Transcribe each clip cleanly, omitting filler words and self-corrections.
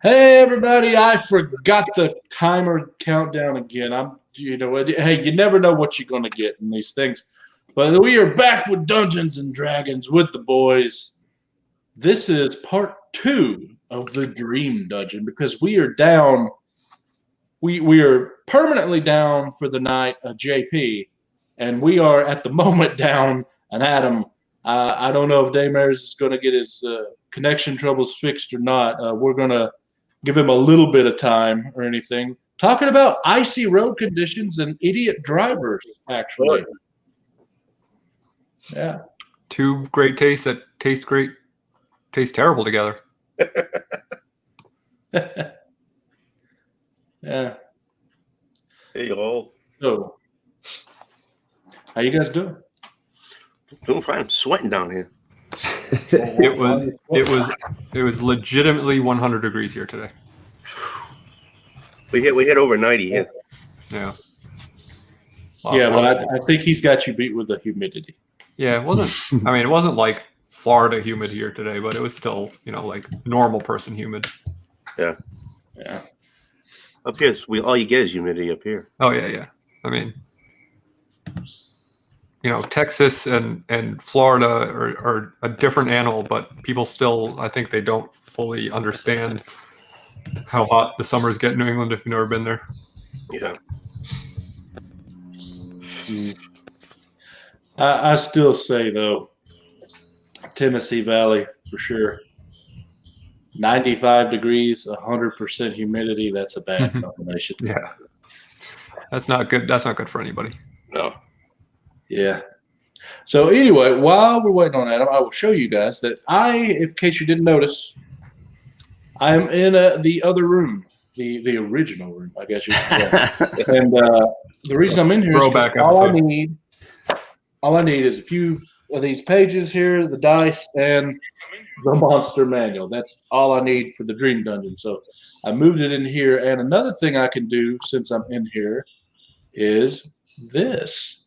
Hey everybody! I forgot the timer countdown again. Hey, you never know what you're gonna get in these things, but we are back with Dungeons and Dragons with the boys. This is part 2 of the Dream Dungeon because we are down. We are permanently down for the night, JP, and we are at the moment down an Adam. I don't know if Daymers is going to get his connection troubles fixed or not. We're gonna give him a little bit of time or anything. Talking about icy road conditions and idiot drivers, actually. Yeah. Two great tastes that taste great, taste terrible together. Yeah. Hey y'all. So, how you guys doing? Doing fine. I'm sweating down here. It was legitimately 100 degrees here today. We hit over 90 here. Yeah. Yeah, but I think he's got you beat with the humidity. Yeah, it wasn't. I mean, it wasn't like Florida humid here today, but it was still, like normal person humid. Yeah. Yeah. Up here, all you get is humidity up here. Oh yeah. I mean, Texas and Florida are a different animal, but people still, I think they don't fully understand how hot the summers get in New England if you've never been there. Yeah. I still say, though, Tennessee Valley for sure. 95 degrees, 100% humidity. That's a bad combination. Yeah. That's not good. That's not good for anybody. No. Yeah. So anyway, while we're waiting on Adam, I will show you guys that in case you didn't notice, I am in the other room, the original room, I guess you could say. And the reason I'm in here is all I need is a few of these pages here, the dice, and the monster manual. That's all I need for the Dream Dungeon. So I moved it in here. And another thing I can do since I'm in here is this.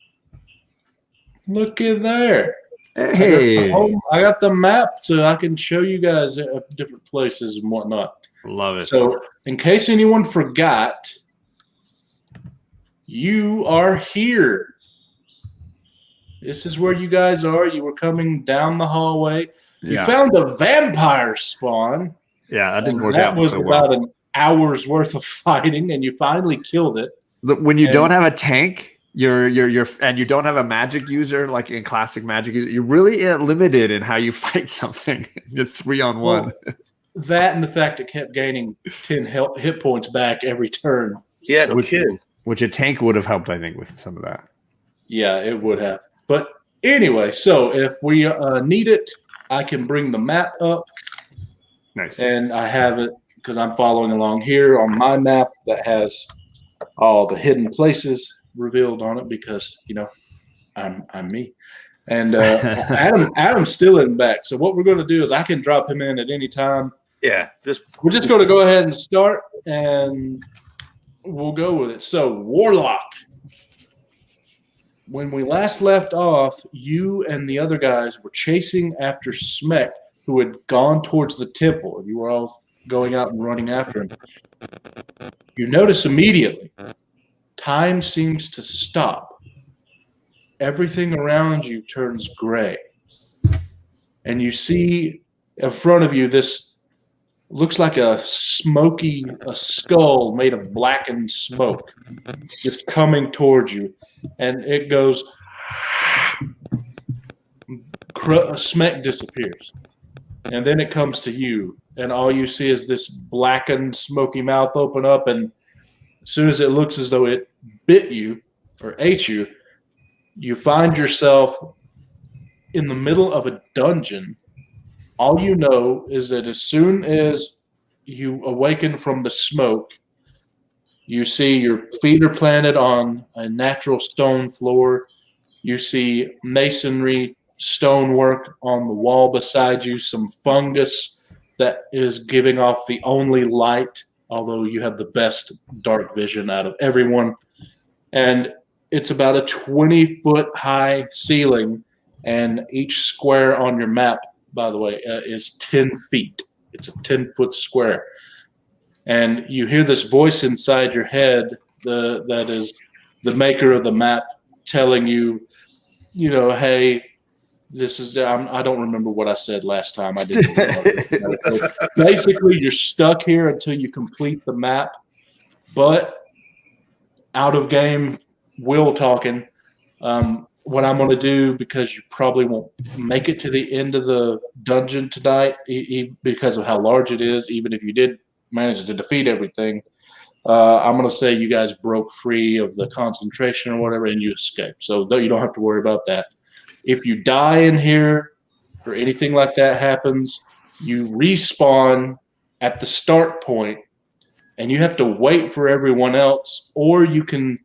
Look at there. Hey. I got the map so I can show you guys different places and whatnot. Love it. So in case anyone forgot, you are here. This is where you guys are. You were coming down the hallway. You found a vampire spawn. Yeah, that didn't work out so well. That was about an hour's worth of fighting, and you finally killed it. When you don't have a tank, and you don't have a magic user like in classic magic user, you're really limited in how you fight something. You're 3-on-1. Well, that and the fact it kept gaining 10 hit points back every turn. Yeah, no kidding. Which a tank would have helped, I think, with some of that. Yeah, it would have. But anyway, so if we need it, I can bring the map up. Nice. And I have it because I'm following along here on my map that has all the hidden places revealed on it because, I'm me. And Adam's still in the back. So what we're going to do is I can drop him in at any time. Yeah. We're just going to go ahead and start, and we'll go with it. So, Warlock. When we last left off, you and the other guys were chasing after Smek, who had gone towards the temple. You were all going out and running after him. You notice immediately, time seems to stop. Everything around you turns gray. And you see in front of you this looks like a skull made of blackened smoke just coming towards you. And it goes, Smek disappears. And then it comes to you. And all you see is this blackened, smoky mouth open up. And as soon as it looks as though it bit you or ate you, you find yourself in the middle of a dungeon. All you know is that as soon as you awaken from the smoke, you see your feet are planted on a natural stone floor. You see masonry stonework on the wall beside you, some fungus that is giving off the only light, although you have the best dark vision out of everyone. And it's about a 20-foot high ceiling, and each square on your map, by the way, is 10 feet. It's a 10-foot square. and you hear this voice inside your head that is the maker of the map telling you, hey, this is I don't remember what I said last time. I didn't. So basically, you're stuck here until you complete the map. But out of game, Will talking. What I'm going to do, because you probably won't make it to the end of the dungeon tonight because of how large it is, even if you did manage to defeat everything, I'm going to say you guys broke free of the concentration or whatever and you escaped. So you don't have to worry about that. If you die in here or anything like that happens, you respawn at the start point and you have to wait for everyone else, or you can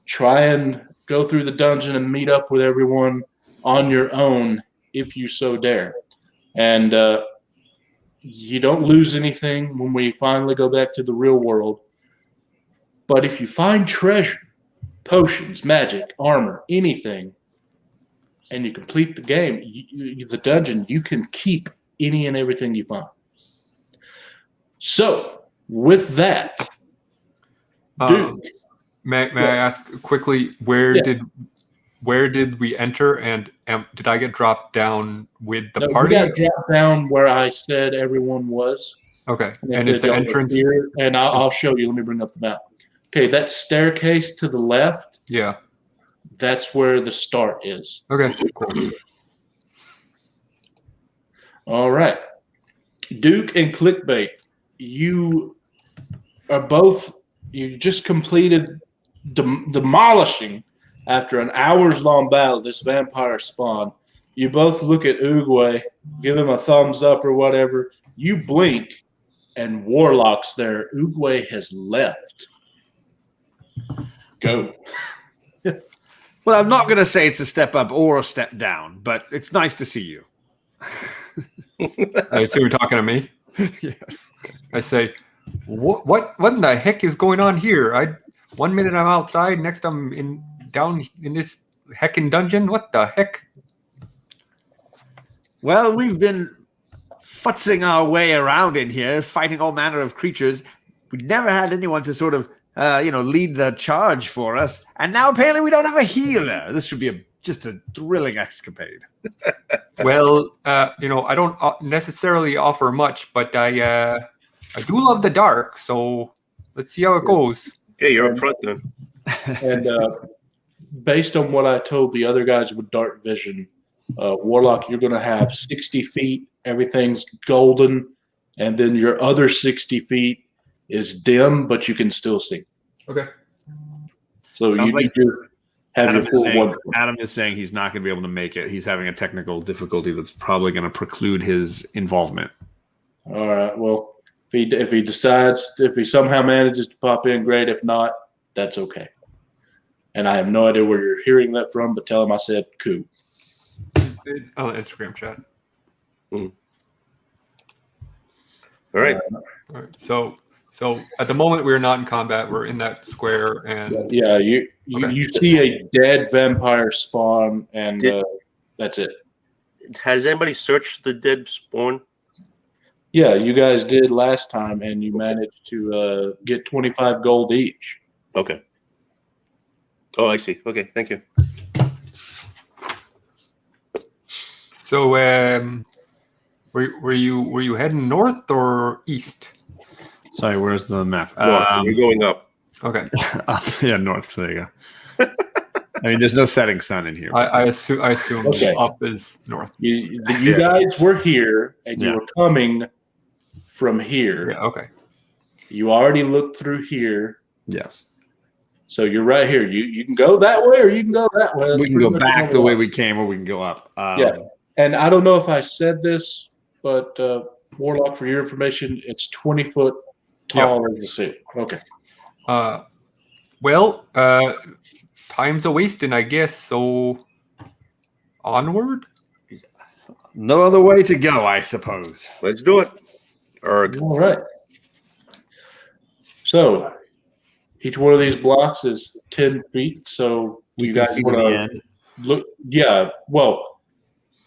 try and go through the dungeon and meet up with everyone on your own if you so dare. And you don't lose anything when we finally go back to the real world. But if you find treasure, potions, magic, armor, anything, and you complete the game, the dungeon, you can keep any and everything you find. So, with that, dude. May I ask quickly, where did we enter, and did I get dropped down with the party? You got dropped down where I said everyone was. Okay, and is the entrance here? And I'll show you. Let me bring up the map. Okay, that staircase to the left. Yeah, that's where the start is. Okay, cool. All right, Duke and Clickbait, you are both. You just completed demolishing after an hours-long battle this vampire spawn. You both look at Oogway, give him a thumbs up or whatever. You blink, and Warlock's there. Oogway has left. Go. Well, I'm not going to say it's a step up or a step down, but it's nice to see you. I assume you're talking to me? Yes. I say, what in the heck is going on here? 1 minute I'm outside, next I'm down in this heckin' dungeon. What the heck? Well, we've been futzing our way around in here, fighting all manner of creatures. We never had anyone to sort of, lead the charge for us. And now apparently we don't have a healer. This should be just a thrilling escapade. Well, I don't necessarily offer much, but I do love the dark. So let's see how it goes. Yeah, you're up front then. And based on what I told the other guys with dark vision, Warlock, you're going to have 60 feet. Everything's golden. And then your other 60 feet is dim, but you can still see. Okay. So you need to have your full one. Adam is saying he's not going to be able to make it. He's having a technical difficulty that's probably going to preclude his involvement. All right. Well, if he somehow manages to pop in, great. If not, that's okay. And I have no idea where you're hearing that from, but tell him I said "coo." It's on the Instagram chat. Mm. All right. All right. So at the moment we're not in combat. We're in that square, and yeah, you see a dead vampire spawn, and that's it. Has anybody searched the dead spawn? Yeah, you guys did last time, and you managed to get 25 gold each. Okay. Oh, I see. Okay, thank you. So, were you heading north or east? Sorry, where's the map? North. We're going up. Okay. Yeah, north. There you go. I mean, there's no setting sun in here. I assume Okay. Up is north. You guys were here, and you were coming from here. Yeah. Okay. You already looked through here. Yes. So you're right here. You can go that way, or you can go that way. That's we can go back the way we came, or we can go up. Yeah. And I don't know if I said this, but Warlock, for your information, it's 20 foot tall as the ceiling. Okay. Well, time's a wasting, I guess. So onward. No other way to go, I suppose. Let's do it. Erg. All right. So each one of these blocks is 10 feet. So We you can guys see want the to end. look? Yeah. Well,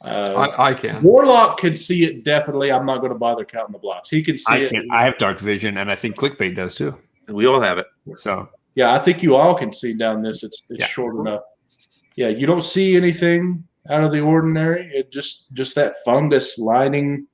I can. Warlock can see it definitely. I'm not going to bother counting the blocks. He can see I it. can. I have dark vision, and I think Clickbait does too. We all have it. So Yeah, I think you all can see down this. It's Yeah. short enough. Yeah, you don't see anything out of the ordinary. It just that fungus lining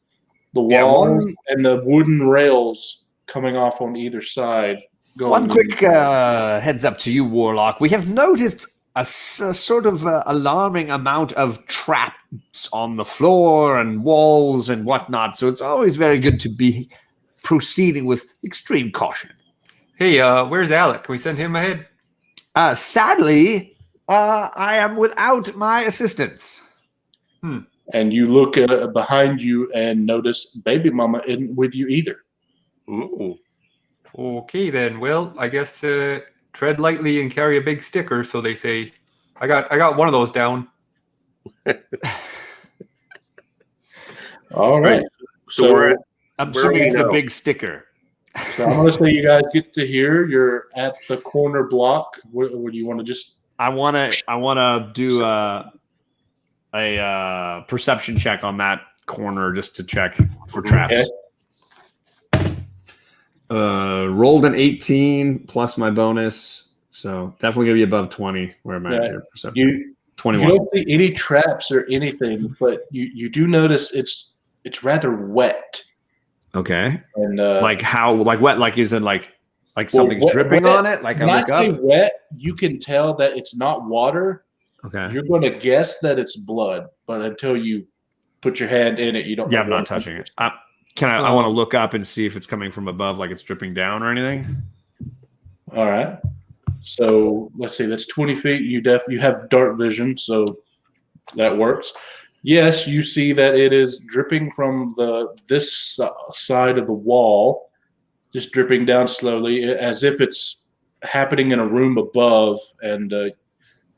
the Yeah, walls and the wooden rails coming off on either side. one quick heads up to you, Warlock. We have noticed a sort of alarming amount of traps on the floor and walls and whatnot. So it's always very good to be proceeding with extreme caution. Hey, where's Alec? Can we send him ahead? Sadly, I am without my assistance. And you look behind you and notice baby mama isn't with you either. Ooh. Okay, then. Well, I guess tread lightly and carry a big sticker, so they say. I got one of those down. All right. So we're at, I'm Where are assuming we it's the now? big sticker. So I'm going to say you guys get to here. You're at the corner block. What do you want to just? I wanna do a perception check on that corner just to check for traps. Okay. Rolled an 18 plus my bonus, so definitely gonna be above 20. Where am I? Yeah. Here? Perception. You 21. don't see any traps or anything, but you do notice it's rather wet. Okay. And Like how? Like wet? Like is it like something's wet- dripping wet- on it? Like when I I look say up. wet, you can tell that it's not water. Okay. You're going to guess that it's blood, but until you put your hand in it, you don't. Yeah, know I'm not what- touching it. I want to look up and see if it's coming from above, like it's dripping down or anything. All right. So let's see. That's 20 feet. You have dark vision, so that works. Yes, you see that it is dripping from this side of the wall, just dripping down slowly, as if it's happening in a room above, and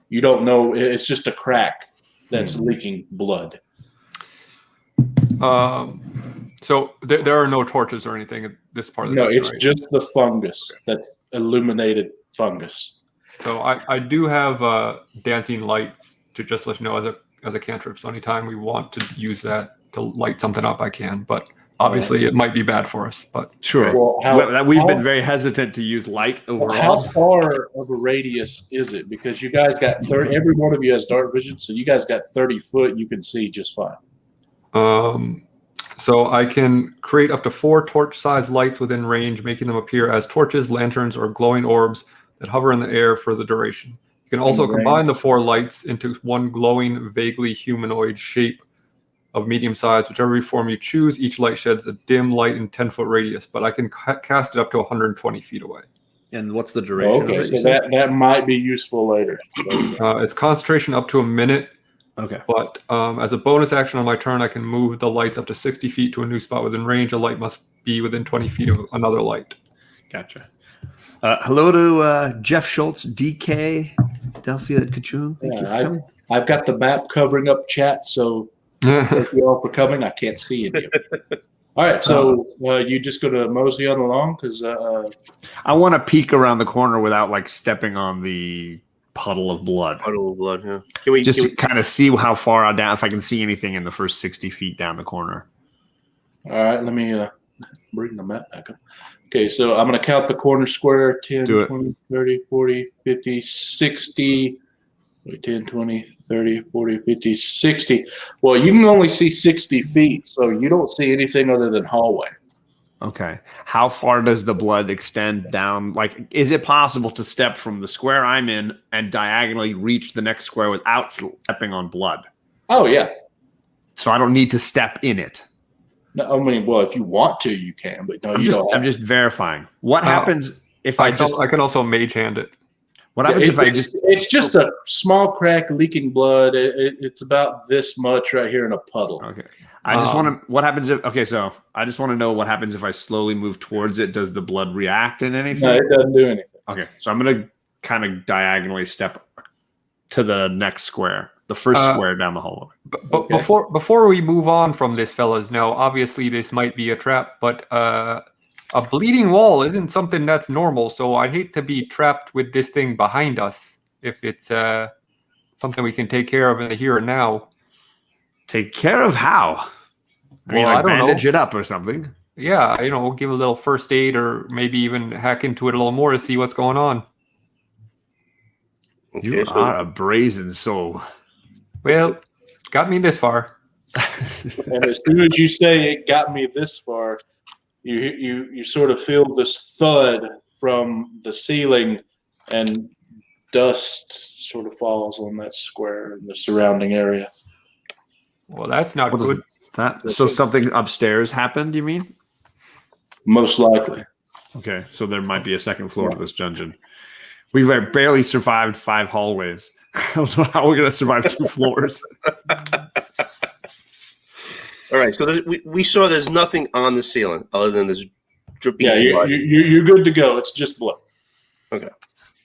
you don't know. It's just a crack that's leaking blood. So there are no torches or anything at this part of the No, dungeon, it's right? just the fungus, that illuminated fungus. So I do have dancing lights to just let you know as a cantrip. So anytime we want to use that to light something up, I can. But obviously, it might be bad for us. But Sure. Well, We've been very hesitant to use light How overall. far of a radius is it? Because you guys got 30. Every one of you has dark vision, so you guys got 30 foot. You can see just fine. So I can create up to 4 torch-sized lights within range, making them appear as torches, lanterns, or glowing orbs that hover in the air for the duration. You can also combine the 4 lights into one glowing, vaguely humanoid shape of medium size. Whichever form you choose, each light sheds a dim light in 10-foot radius, but I can cast it up to 120 feet away. And what's the duration? Okay, of it, so you said? that might be useful later. It's concentration up to a minute, Okay. but as a bonus action on my turn, I can move the lights up to 60 feet to a new spot within range. A light must be within 20 feet of another light. Gotcha. Hello to Jeff Schultz, DK, Delphia Kachun. Thank you for coming. I've got the map covering up chat, so thank you all for coming. I can't see it here. All right, so you just going to mosey on along? Because I want to peek around the corner without like stepping on the puddle of blood. Puddle of blood, yeah. Can we Just to kind of see how far down, if I can see anything in the first 60 feet down the corner. all right, let me bring the map back up. Okay, so I'm going to count the corner square 10, Do it. 20, 30, 40, 50, 60. Wait, 10, 20, 30, 40, 50, 60. Well, you can only see 60 feet, so you don't see anything other than hallway. Okay. How far does the blood extend down? Like, is it possible to step from the square I'm in and diagonally reach the next square without stepping on blood? Oh, yeah. So I don't need to step in it. No, I mean, well, if you want to, you can, but no, you don't. I'm just verifying. What happens if I I just? can also mage hand it. What happens if I just? It's just a small crack leaking blood. It's about this much right here in a puddle. Okay. I just want to. What happens if? Okay, so I just want to know what happens if I slowly move towards it. Does the blood react in anything? No, it doesn't do anything. Okay, so I'm gonna kind of diagonally step to the next square, the first square down the hallway. But before we move on from this, fellas, now obviously this might be a trap, but a bleeding wall isn't something that's normal. So I'd hate to be trapped with this thing behind us if it's something we can take care of in the here and now. Take care of how? I mean, Well, like I don't know. bandage it up or something. Yeah, we'll give a little first aid or maybe even hack into it a little more to see what's going on. Okay, You so are a brazen soul. Well, got me this far. And as soon as you say it got me this far, you sort of feel this thud from the ceiling, and dust sort of falls on that square and the surrounding area. Well, that's not What is good. that? So something upstairs happened, you mean? Most likely. Okay, so there might be a second floor to this dungeon. We've barely survived 5 hallways. I don't know how we're going to survive 2 floors. all right, so we saw there's nothing on the ceiling other than this dripping. Yeah, blood. you're good to go. It's just blood. Okay,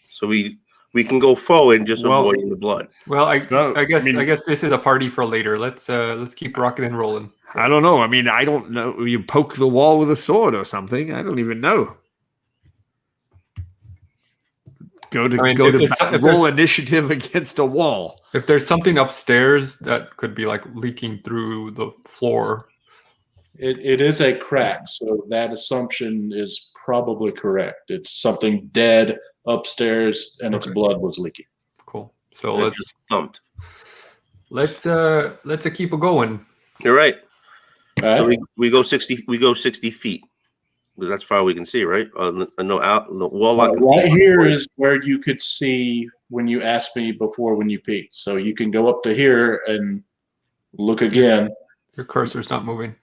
so we can go forward and just avoiding the blood. Well, I guess I mean- this is a party for later. Let's keep rocking and rolling. I don't know. I mean, I don't know. You poke the wall with a sword or something. I don't even know. Roll initiative against a wall. If there's something upstairs that could be like leaking through the floor. It is a crack, so that assumption is probably correct. It's something dead upstairs, and its blood was leaking. Cool. So They're just thumped. let's keep it going. You're right. All right. So we go 60. We go 60 feet. That's far we can see, right? No wall. Right here is where you could see when you asked me before when you peeked. So you can go up to here and look again. Your cursor's not moving.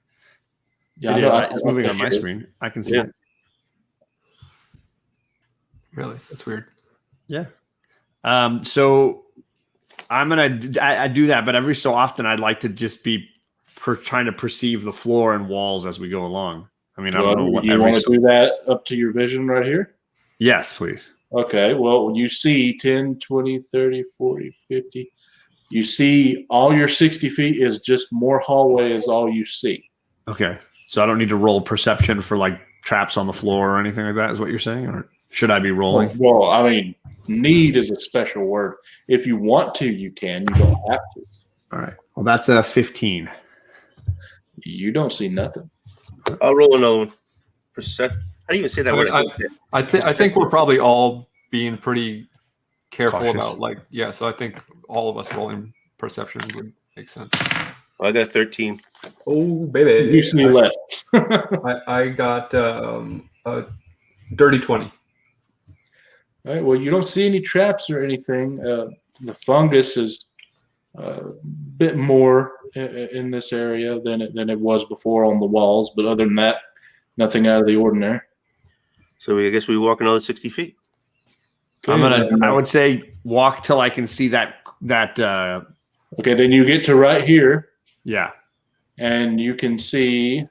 Yeah, It's moving on my screen. I can see it. Really? That's weird. Yeah. So I'm gonna do that, but every so often I'd like to just be trying to perceive the floor and walls as we go along. I mean, I don't know what you want to do that up to your vision right here? Yes, please. Okay, well, you see 10, 20, 30, 40, 50. You see all your 60 feet is just more hallway is all you see. Okay. So I don't need to roll perception for like traps on the floor or anything like that, is what you're saying? Or should I be rolling? Well, I mean, need is a special word. If you want to, you can. You don't have to. All right. Well, that's a 15. You don't see nothing. I'll roll another one. How do you even say that word? I think we're probably all being pretty careful Cautious. about so I think all of us rolling perception would make sense. I got 13. Oh baby. You see less. I got a dirty 20. All right. Well, you don't see any traps or anything. The fungus is a bit more in this area than it was before on the walls, but other than that, nothing out of the ordinary. So I guess we walk another 60 feet. Okay, I would say walk till I can see that. Okay, then you get to right here, Yeah. and you can see.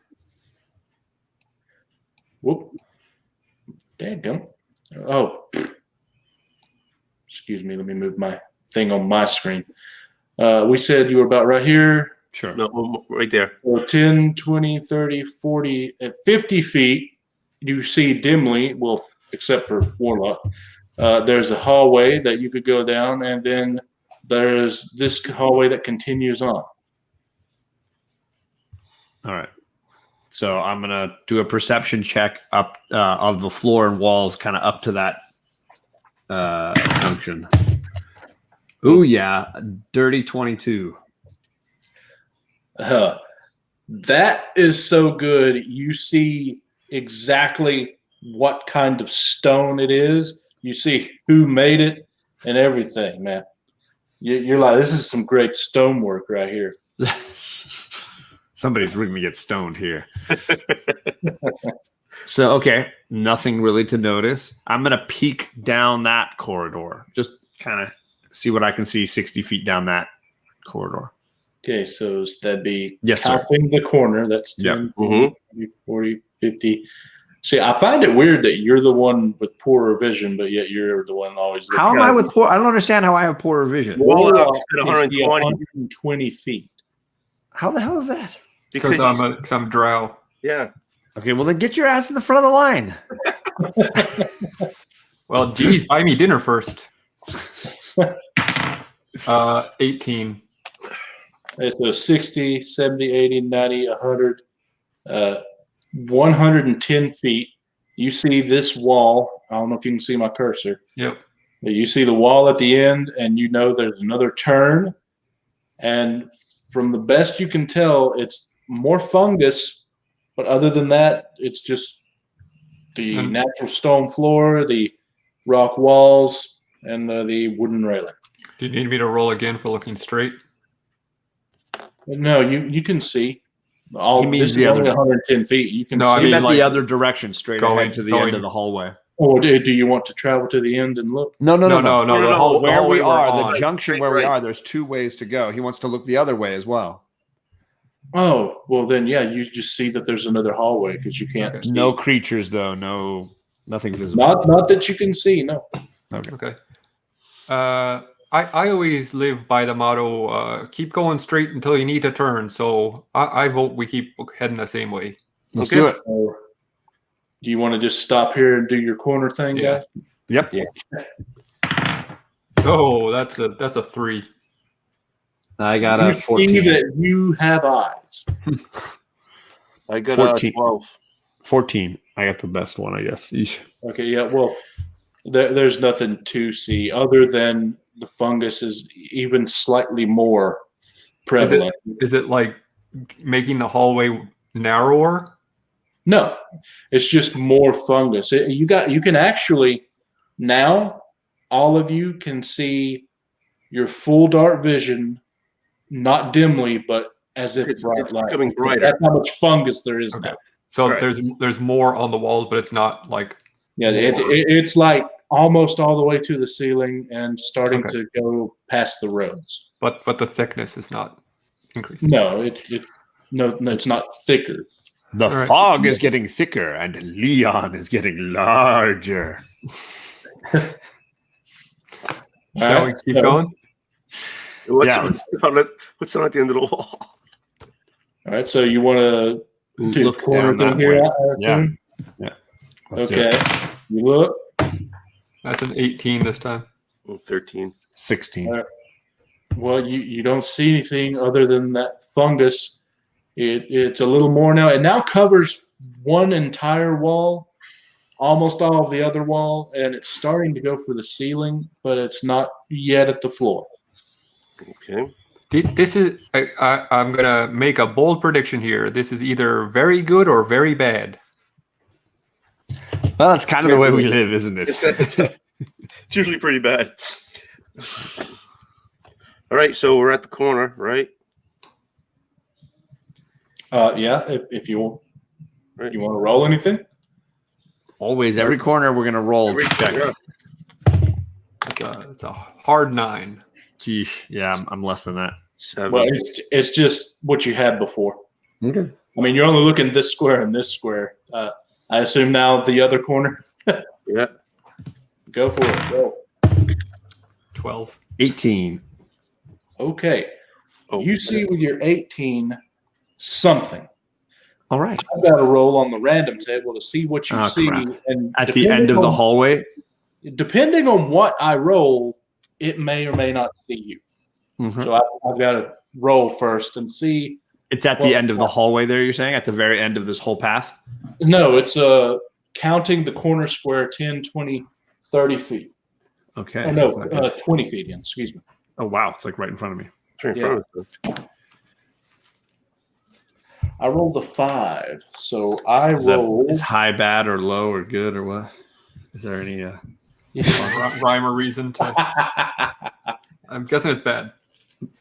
Whoop! Dadgum. Oh, excuse me. Let me move my thing on my screen. We said you were about right here. Sure. No, right there. So 10, 20, 30, 40, at 50 feet, you see dimly, well, except for Warlock, there's a hallway that you could go down, and then there's this hallway that continues on. All right. So I'm going to do a perception check up of the floor and walls kind of up to that junction. Ooh, yeah. Dirty 22. That is so good. You see exactly what kind of stone it is. You see who made it and everything, man. You're like, this is some great stonework right here. Somebody's really going to get stoned here. So, okay. Nothing really to notice. I'm going to peek down that corridor. Just kind of see what I can see 60 feet down that corridor. Okay, so that'd be Yes, sir. counting the corner. That's 10, Mhm. 20, 40, 50. See, I find it weird that you're the one with poorer vision, but yet you're the one always looking. How am I with poor? I don't understand how I have poorer vision. Warlock at can see 120. 120 feet. How the hell is that? Because I'm a drow. Yeah. Okay, well then get your ass in the front of the line. Well, geez, buy me dinner first. 18. It's a 60, 70, 80, 90, 100, 110 feet. You see this wall. I don't know if you can see my cursor. Yep. But you see the wall at the end, and you know there's another turn. And from the best you can tell, it's more fungus. But other than that, it's just the natural stone floor, the rock walls, and the wooden railing. Do you need me to roll again for looking straight? No, you can see. He means this the is other- only 110 feet. You can No, see. I He mean, meant like, the other direction, straight going- ahead to the going- end of the hallway. Or do you want to travel to the end and look? No. No, the Where hallway we we're are, on. the junction Straight where we right. are, there's 2 ways to go. He wants to look the other way as well. Oh, well then, yeah, you just see that there's another hallway because you can't Okay. see. No creatures, though. Nothing visible. Not that you can see, no. Okay. I always live by the motto, keep going straight until you need to turn. So I vote we keep heading the same way. Let's Okay. do it. Or do you want to just stop here and do your corner thing, Yeah. guys? Yep. Yeah. Oh, that's a 3. I got You a see 14. that you have eyes. I got 14. 12. 14. I got the best one, I guess. Eesh. Okay, yeah, well, there's nothing to see other than the fungus is even slightly more prevalent. Is it like making the hallway narrower? No, it's just more fungus. You can actually now all of you can see your full dark vision, not dimly, but as if It's bright light. becoming brighter. That's how much fungus there is Okay. now. So Right. there's more on the walls, but it's not like Yeah, it's like almost all the way to the ceiling and starting Okay. to go past the roads. but the thickness is not increasing. No, no, it's not thicker. The right. fog is getting thicker and Leon is getting larger. Shall we keep going? What's on at the end of the wall? All right, so you want to do Look corner down that thing here? way. I assume? Let's do it. Okay. You look. That's an 18 this time. 13. 16. Well, you don't see anything other than that fungus. It's a little more now. It now covers one entire wall, almost all of the other wall, and it's starting to go for the ceiling, but it's not yet at the floor. Okay. This is I'm gonna make a bold prediction here. This is either very good or very bad. Well, that's kind of the way we live, isn't it? It's usually pretty bad. All right, so we're at the corner, right? Yeah, if you want, you want to roll anything? Always, every corner we're gonna roll to check. Yeah. It's a hard 9. Geesh, yeah, I'm less than that. 7. Well, it's just what you had before. Okay. I mean, you're only looking this square and this square. I assume now the other corner. Yeah. Go for it. Go. 12. 18. Okay. Oh, You see with your 18 something. All right. I've got to roll on the random table to see what you Oh, see. crap. And At the end of the hallway. depending on what I roll, it may or may not see you. Mhm. So I've got to roll first and see. It's at the end of the hallway there, you're saying? At the very end of this whole path? No, it's counting the corner square 10, 20, 30 feet. Okay. Oh, no, That's not good. 20 feet in, excuse me. Oh, wow. It's like right in front of me. it's right in front of us. I rolled a 5. So I Is that rolled. is high bad or low or good or what? Is there any Rhyme or reason to. I'm guessing it's bad.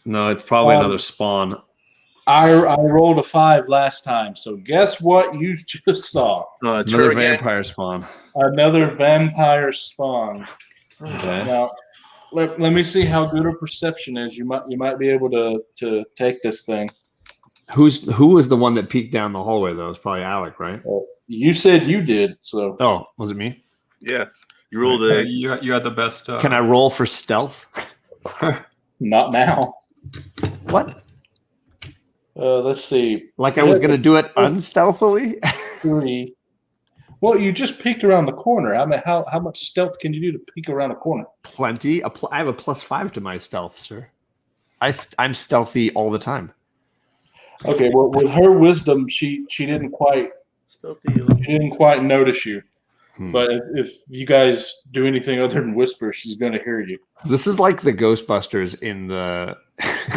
No, it's probably another spawn. I rolled a 5 last time. So guess what you just saw? It's Another her again. vampire spawn. Another vampire spawn. Okay. Now, let me see how good a perception is. You might be able to take this thing. Who was the one that peeked down the hallway though? It's probably Alec, right? You said you did, so Oh, was it me? Yeah. You rolled a. You had the best. Can I roll for stealth? not now. What? Let's see. Like I was gonna do it unstealthily? 3. Well, you just peeked around the corner. I mean, how much stealth can you do to peek around a corner? Plenty. I have a +5 to my stealth, sir. I'm stealthy all the time. Okay, well, with her wisdom, she didn't quite notice you. But if you guys do anything other than whisper, she's going to hear you. This is like the Ghostbusters in the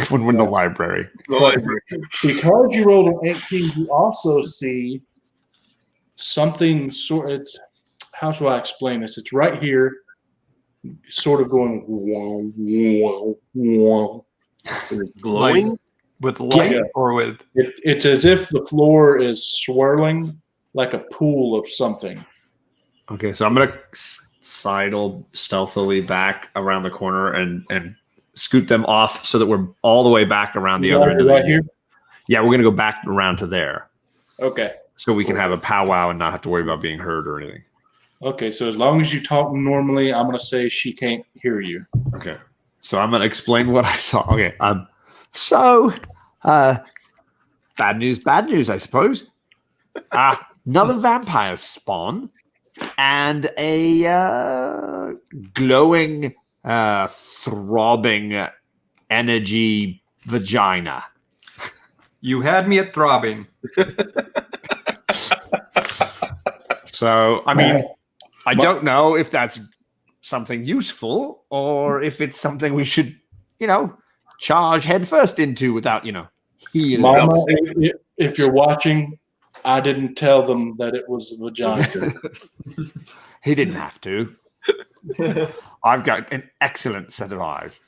when we're in the library. Because you rolled an 18, you also see something it's how shall I explain this? It's right here, sort of going glowing with light or with it's as if the floor is swirling like a pool of something. Okay, so I'm gonna sidle stealthily back around the corner and scoot them off so that we're all the way back around the other end of the right here. Yeah, we're gonna go back around to there. Okay. So we can have a powwow and not have to worry about being heard or anything. Okay, so as long as you talk normally, I'm gonna say she can't hear you. Okay. So I'm gonna explain what I saw. Okay. Bad news, I suppose. Another vampire spawn and a glowing, throbbing energy vagina. You had me at throbbing. So, I mean, I don't know if that's something useful or if it's something we should, charge headfirst into without, healing. Mama, if you're watching, I didn't tell them that it was a vagina. He didn't have to. I've got an excellent set of eyes.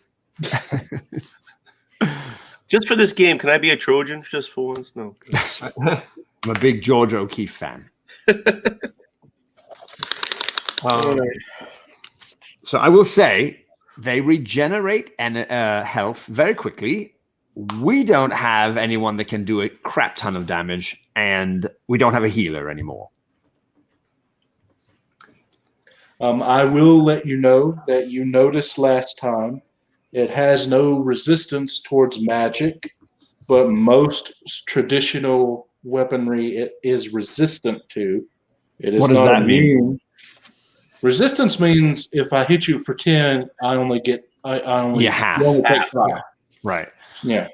Just for this game, can I be a Trojan just for once? No. I'm a big George O'Keefe fan. So I will say they regenerate and health very quickly. We don't have anyone that can do a crap ton of damage, and we don't have a healer anymore. I will let you know that you noticed last time it has no resistance towards magic, but most traditional weaponry it is resistant to. It is what does not that mean? Resistance means if I hit you for 10, I only take 5. Right. Yeah.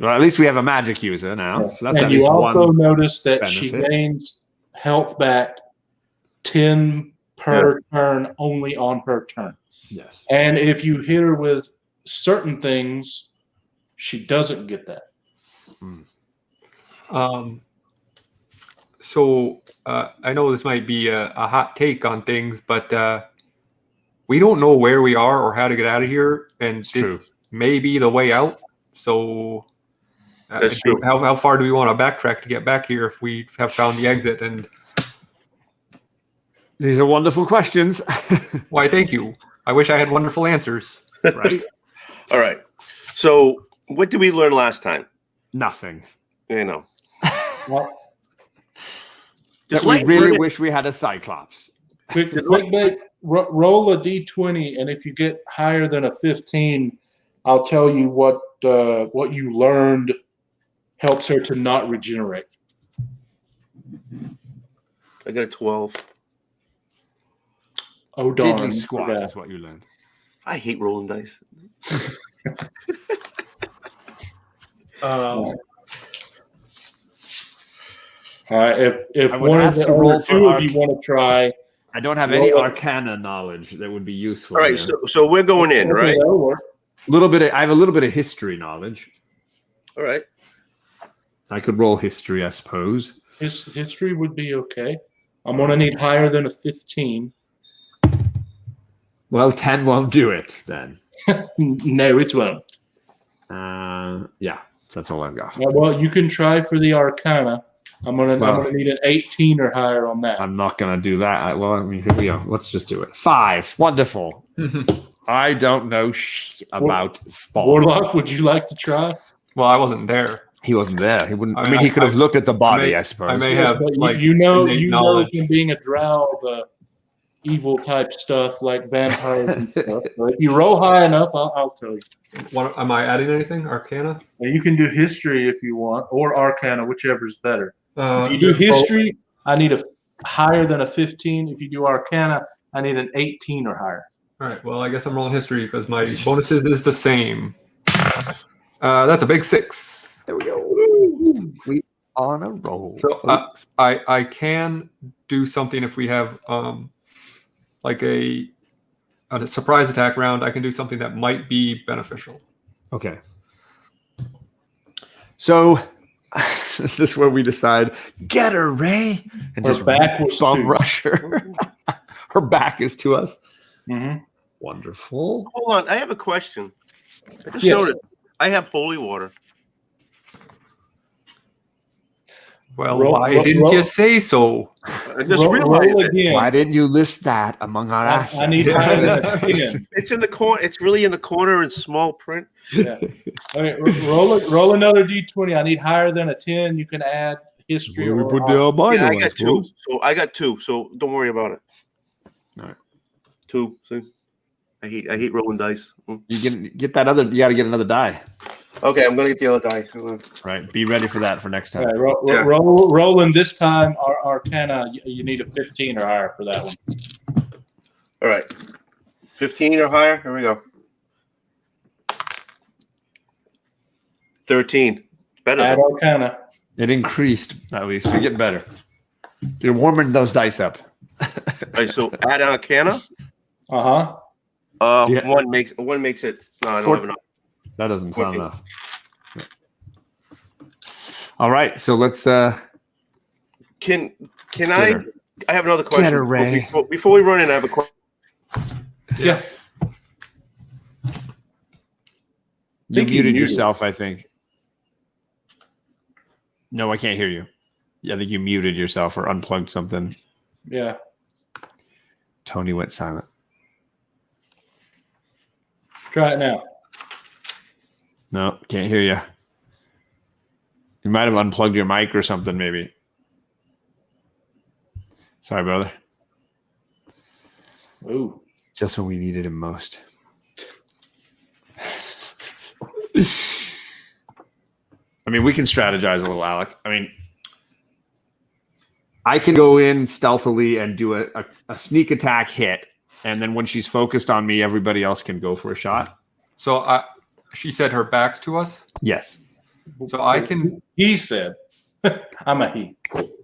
Well, at least we have a magic user now. Yeah. So that's and at least you also notice that benefit. She gains health back 10 per turn only on her turn. Yes. And if you hit her with certain things, she doesn't get that. So I know this might be a hot take on things, but we don't know where we are or how to get out of here, and this may be the way out. So that's true. How far do we want to backtrack to get back here if we have found the exit? And these are wonderful questions. Why, thank you. I wish I had wonderful answers. Right? All right. So what did we learn last time? Nothing. Well, that we really wish we had a Cyclops. Quick bait, roll a d20, and if you get higher than a 15, I'll tell you what you learned helps her to not regenerate. I got a 12. Oh, darn. Diddly squat is what you learned. I hate rolling dice. All right, if one of the two of you want to try, I don't have any Arcana knowledge that would be useful. All right, so we're going in, right? I have a little bit of history knowledge. All right, I could roll history, I suppose. History would be okay. I'm gonna need higher than a 15. Well, 10 won't do it then. No, it won't. Yeah, that's all I've got. Well, you can try for the Arcana. I'm gonna need an 18 or higher on that. I'm not gonna do that. Well, I mean, here we go. Let's just do it. 5. Wonderful. I don't know about Spawn. Warlock, would you like to try? Well, I wasn't there. He wasn't there. He wouldn't. I mean, he could have looked at the body. I suppose. I may have. Like, you know, from being a drow, the evil type stuff like vampires and stuff. But if you roll high enough, I'll tell you. Am I adding anything? Arcana? Well, you can do history if you want, or Arcana, whichever's better. If you do history, I need a higher than a 15. If you do Arcana, I need an 18 or higher. All right. Well, I guess I'm rolling history because my bonuses is the same. That's a big 6. There we go. We on a roll. So I can do something if we have like a surprise attack round. I can do something that might be beneficial. Okay. So this is where we decide, get her, Ray, and just back was bum rush her. Her back is to us. Mm-hmm. Wonderful. Hold on, I have a question. I just Yes. noticed I have holy water. Well, why didn't you say so? I just realized it. again. Why didn't you list that among our assets? I need higher than a 10. It's in the corner. It's really in the corner in small print. Yeah. All right, roll another d20. I need higher than a 10. You can add history. We or put art. down mine. Yeah, I got 2. So I got 2. So don't worry about it. All right. 2. See, I hate rolling dice. You get that other. You got to get another die. Okay, I'm gonna get the other die. Right. Be ready for that for next All time. right, rolling this time. Arcana, you need a 15 or higher for that one. All right, 15 or higher. Here we go. 13. Better. Add Arcana. It increased. At least you're getting better. You're warming those dice up. All right, so add Arcana. Uh-huh. Yeah. One makes it. No, I don't have enough. That doesn't sound 14. enough. All right, so let's. Can I? I have another question. Get her, Ray. Before we run in, I have a question. Yeah. You Think you muted muted. yourself, I think. No, I can't hear you. Yeah, I think you muted yourself or unplugged something. Yeah. Tony went silent. Try it now. No, can't hear you. You might have unplugged your mic or something, maybe. Sorry, brother. Ooh. Just when we needed him most. I mean, we can strategize a little, Alec. I mean, I can go in stealthily and do a sneak attack hit, and then when she's focused on me, everybody else can go for a shot. So she said her back's to us. Yes. So I can. He said. I'm a he.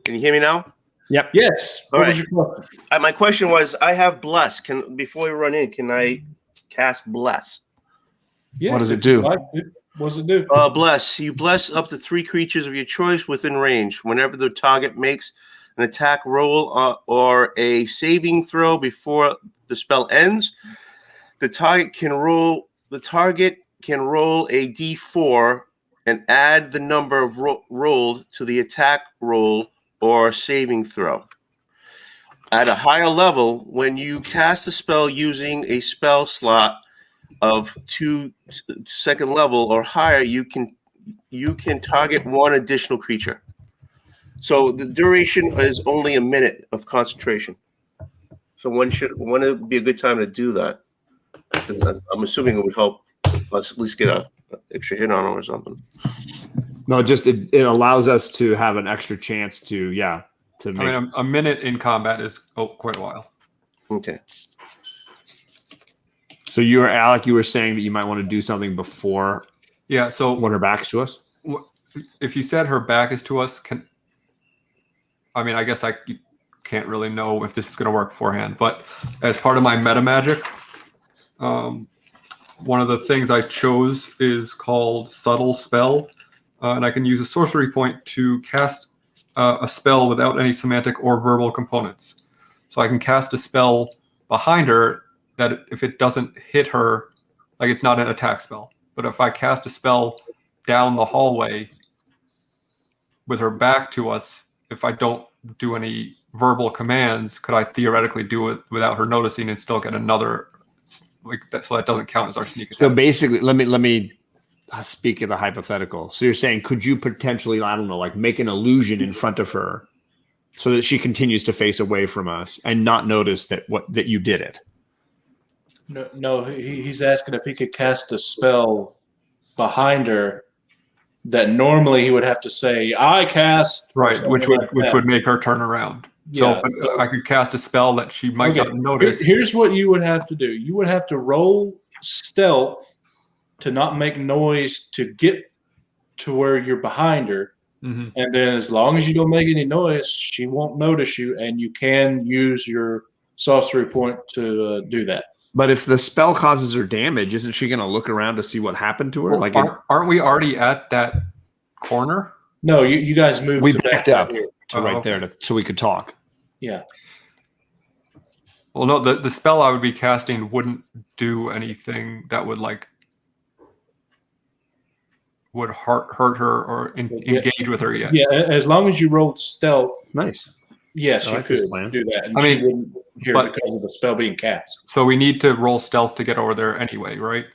Can you hear me now? Yep. Yes. All What right. was your question? My question was, I have bless. Before we run in, can I cast bless? Yes, What does it if you do? like it. What does it do? Bless. You bless up to 3 creatures of your choice within range. Whenever the target makes an attack roll or a saving throw before the spell ends, the target can roll a d4 and add the number of rolled to the attack roll or saving throw. At a higher level, when you cast a spell using a spell slot of 2 second level or higher, you can target 1 additional creature. So the duration is only a minute of concentration. So when would be a good time to do that? 'Cause I'm assuming it would help us at least get a extra hit on them or something. No, just it allows us to have an extra chance to I mean, a minute in combat is quite a while. Okay. So Alec, you were saying that you might want to do something before Yeah. So when her back's to us. if you said her back is to us, I guess you can't really know if this is going to work beforehand. But as part of my meta magic, one of the things I chose is called Subtle Spell, and I can use a sorcery point to cast a spell without any semantic or verbal components. So I can cast a spell behind her that if it doesn't hit her, like it's not an attack spell. But if I cast a spell down the hallway with her back to us, if I don't do any verbal commands, could I theoretically do it without her noticing and still get another, like that, so that doesn't count as our sneak attack? So basically, let me speak of the hypothetical. So you're saying, could you potentially, I don't know, like make an illusion in front of her so that she continues to face away from us and not notice that you did it? No, he's asking if he could cast a spell behind her that normally he would have to say, "I cast." Right, which would make her turn around. Yeah. So I could cast a spell that she might not notice. Here's what you would have to do. You would have to roll stealth to not make noise to get to where you're behind her. Mm-hmm. And then as long as you don't make any noise, she won't notice you, and you can use your sorcery point to do that. But if the spell causes her damage, isn't she going to look around to see what happened to her? Well, aren't we already at that corner? No, you guys moved. We to backed back up here. to right there so we could talk. Yeah. Well, no, the spell I would be casting wouldn't do anything that would would hurt her or engage with her yet. Yeah, as long as you rolled stealth. Nice. Yes, I you like this could plan. do that. And I mean, she wouldn't hear but- because of the spell being cast. So we need to roll stealth to get over there anyway, right?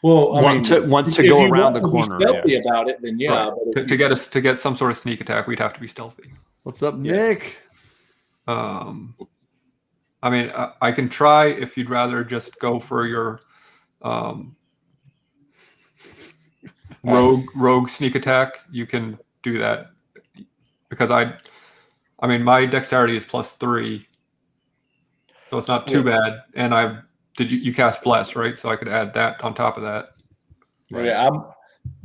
Well, I Want mean, to if go you around want the to be corner. stealthy Yeah. about it, then yeah. Right. But To get some sort of sneak attack, we'd have to be stealthy. What's up, Nick? I mean, I can try if you'd rather just go for your rogue sneak attack. You can do that because I mean, my dexterity is +3, so it's not too bad. And you cast bless, right? So I could add that on top of that. Right. Yeah,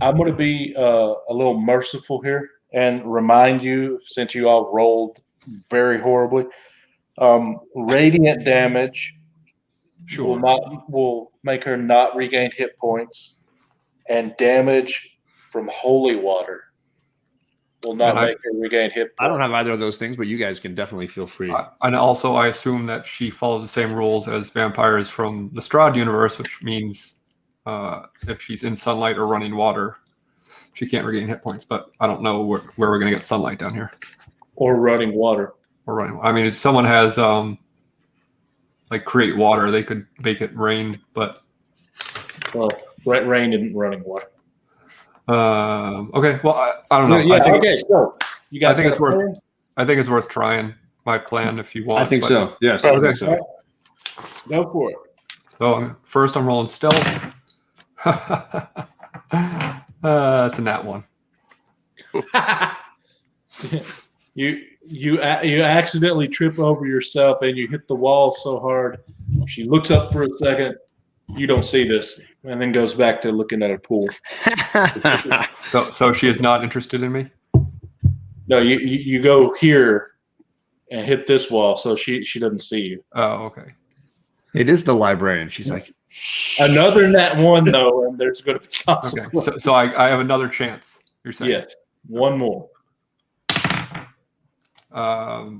I'm going to be a little merciful here and remind you, since you all rolled very horribly, radiant damage will make her not regain hit points, and damage from holy water will not make her regain hit points. I don't have either of those things, but you guys can definitely feel free. And also, I assume that she follows the same rules as vampires from the Strahd universe, which means if she's in sunlight or running water, she can't regain hit points. But I don't know where we're going to get sunlight down here. Or running water. Or running. I mean, if someone has create water, they could make it rain. But rain isn't running water. Okay. Well, I don't know. Yeah. Okay. So you guys. I think it's worth trying. My plan, if you want. I think so. Yes. Okay. I think so. Right. Go for it. So first, I'm rolling stealth. That's a nat 1. You accidentally trip over yourself and you hit the wall so hard. She looks up for a second. You don't see this, and then goes back to looking at a pool. So she is not interested in me? No, you go here and hit this wall, so she doesn't see you. Oh, okay. It is the librarian. She's like, another nat 1 though, and there's going to be Okay. consequences. So I have another chance. You're saying? Yes, one more. I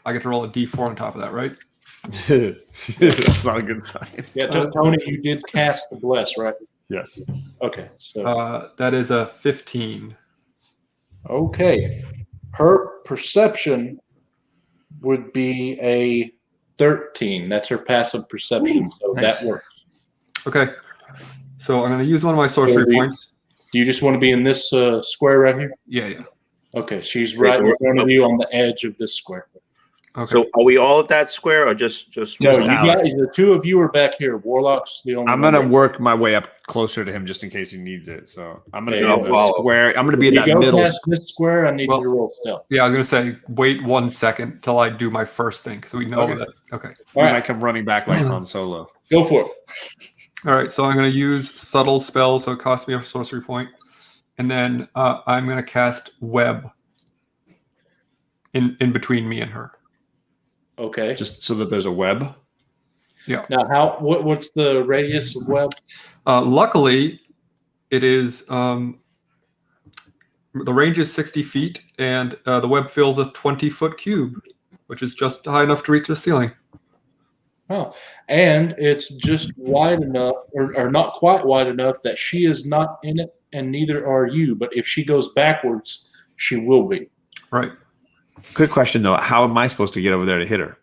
get to roll a d4 on top of that, right? that's not a good sign. Yeah, Tony, you did cast the bless, right? Yes. Okay, so That is a 15. okay, her perception would be a 13. That's her passive perception, so nice. that works. Okay. So I'm going to use one of my sorcery points. Do you just want to be in this square right here? Yeah. Okay, she's right in front of you on the edge of this square. Okay. So are we all at that square or just No, one? you guys, the two of you are back here. Warlock's the only I'm one gonna there. work my way up closer to him just in case he needs it. So I'm gonna Yeah, be I'll in the follow. square. I'm gonna be in You that go middle. past this square, I need you to roll stealth. Yeah, I was going to say, wait 1 second till I do my first thing because we know Okay. that. Okay. We All right. might come running back like Han Solo. Go for it. All right. So I'm going to use subtle spell, so it costs me a sorcery point. And then I'm going to cast web in between me and her. Okay. Just so that there's a web. Yeah. Now, what's the radius of web? Luckily, it is the range is 60 feet, and the web fills a 20-foot cube, which is just high enough to reach the ceiling. Oh, and it's just wide enough, or not quite wide enough, that she is not in it, and neither are you. But if she goes backwards, she will be. Right. Good question though. How am I supposed to get over there to hit her?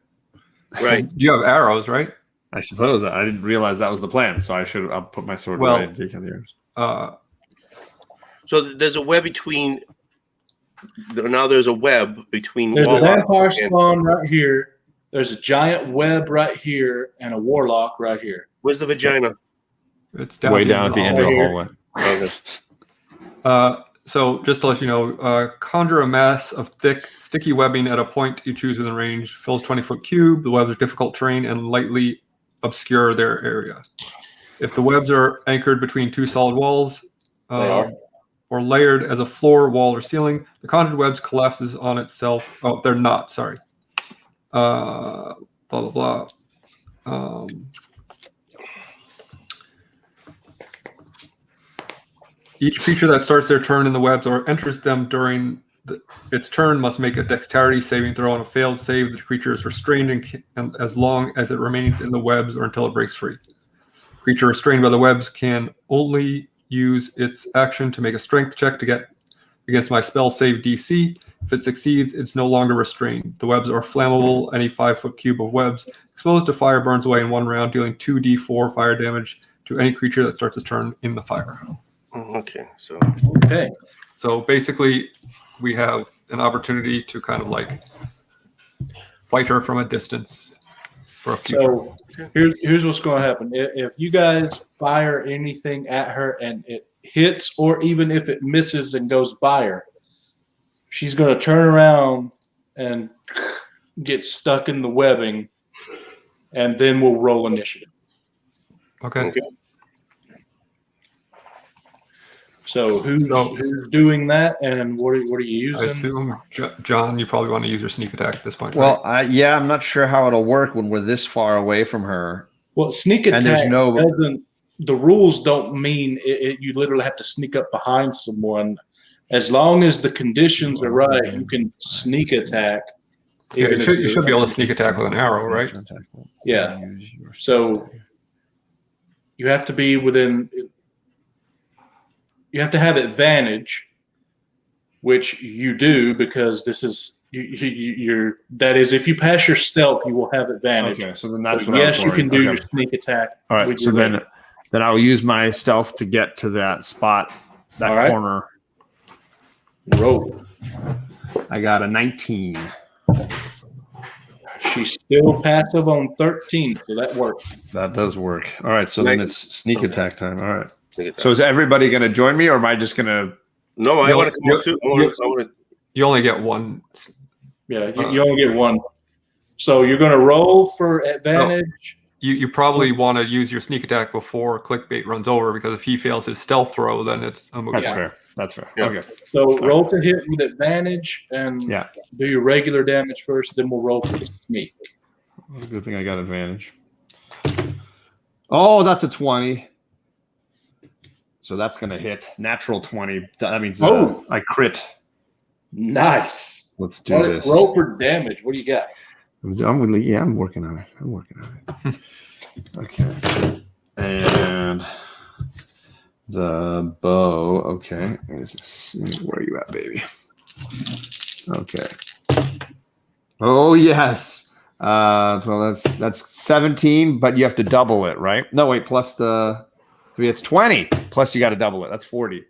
Right. You have arrows, right? I suppose I didn't realize that was the plan, so I'll put my sword Well, away and take the arrows. So there's a web between. Now there's a web between. There's a Warlock vampire and- spawn right here. There's a giant web right here, and a warlock right here. Where's the vagina? It's down Way here down in at the end of the hallway. hallway. Okay. So just to let you know, conjure a mass of thick, sticky webbing at a point you choose within range. Fills 20-foot cube. The web is difficult terrain and lightly obscure their area. If the webs are anchored between two solid walls They are. or layered as a floor, wall, or ceiling, the conjured webs collapses on itself. Oh, they're not. Sorry. Blah, blah, blah. Each creature that starts their turn in the webs or enters them during its turn must make a dexterity saving throw. On a failed save, the creature is restrained and as long as it remains in the webs or until it breaks free. Creature restrained by the webs can only use its action to make a strength check to get against my spell save DC. If it succeeds, it's no longer restrained. The webs are flammable. Any 5-foot cube of webs exposed to fire burns away in one round, dealing 2d4 fire damage to any creature that starts its turn in the fire. Okay, so basically, we have an opportunity to kind of like fight her from a distance for a few. So here's what's going to happen. If you guys fire anything at her and it hits, or even if it misses and goes by her, she's going to turn around and get stuck in the webbing, and then we'll roll initiative. Okay. So who's doing that, and what are you using? I assume, John, you probably want to use your sneak attack at this point. Well, right? yeah, I'm not sure how it'll work when we're this far away from her. Well, sneak attack And there's no- doesn't. The rules don't mean you literally have to sneak up behind someone. As long as the conditions are right, you can sneak attack. Yeah, you should be able to sneak attack with an arrow, right? Yeah. So you have to be within. You have to have advantage, which you do because this is you're. That is, if you pass your stealth, you will have advantage. Okay, so then that's So what yes, I you was can do worried. your Okay. sneak attack. All right, with so your then I'll use my stealth to get to that spot, that All right. corner. roll. I got a 19. She's still passive on 13, so that works. That does work. All right, so then it's sneak attack time. All right. So So is everybody going to join me, or am I just going to? no, I want to come up too. I want to. You only get one. Yeah, you only get one. So you're going to roll for advantage. You probably want to use your sneak attack before clickbait runs over, because if he fails his stealth throw, then it's a move. That's fair. That's fair. Yeah. Okay. So roll to hit with advantage and Yeah. do your regular damage first, then we'll roll for the sneak. Good thing I got advantage. Oh, that's a 20. So that's going to hit. Natural 20. That means I crit. Nice. Let's do this. Roll for damage. What do you got? I'm working on it. Okay. And the bow. Okay. Where are you at, baby? Okay. Oh, yes. Well, that's 17, but you have to double it, right? No, wait, plus the 3, it's 20. Plus you got to double it. That's 40.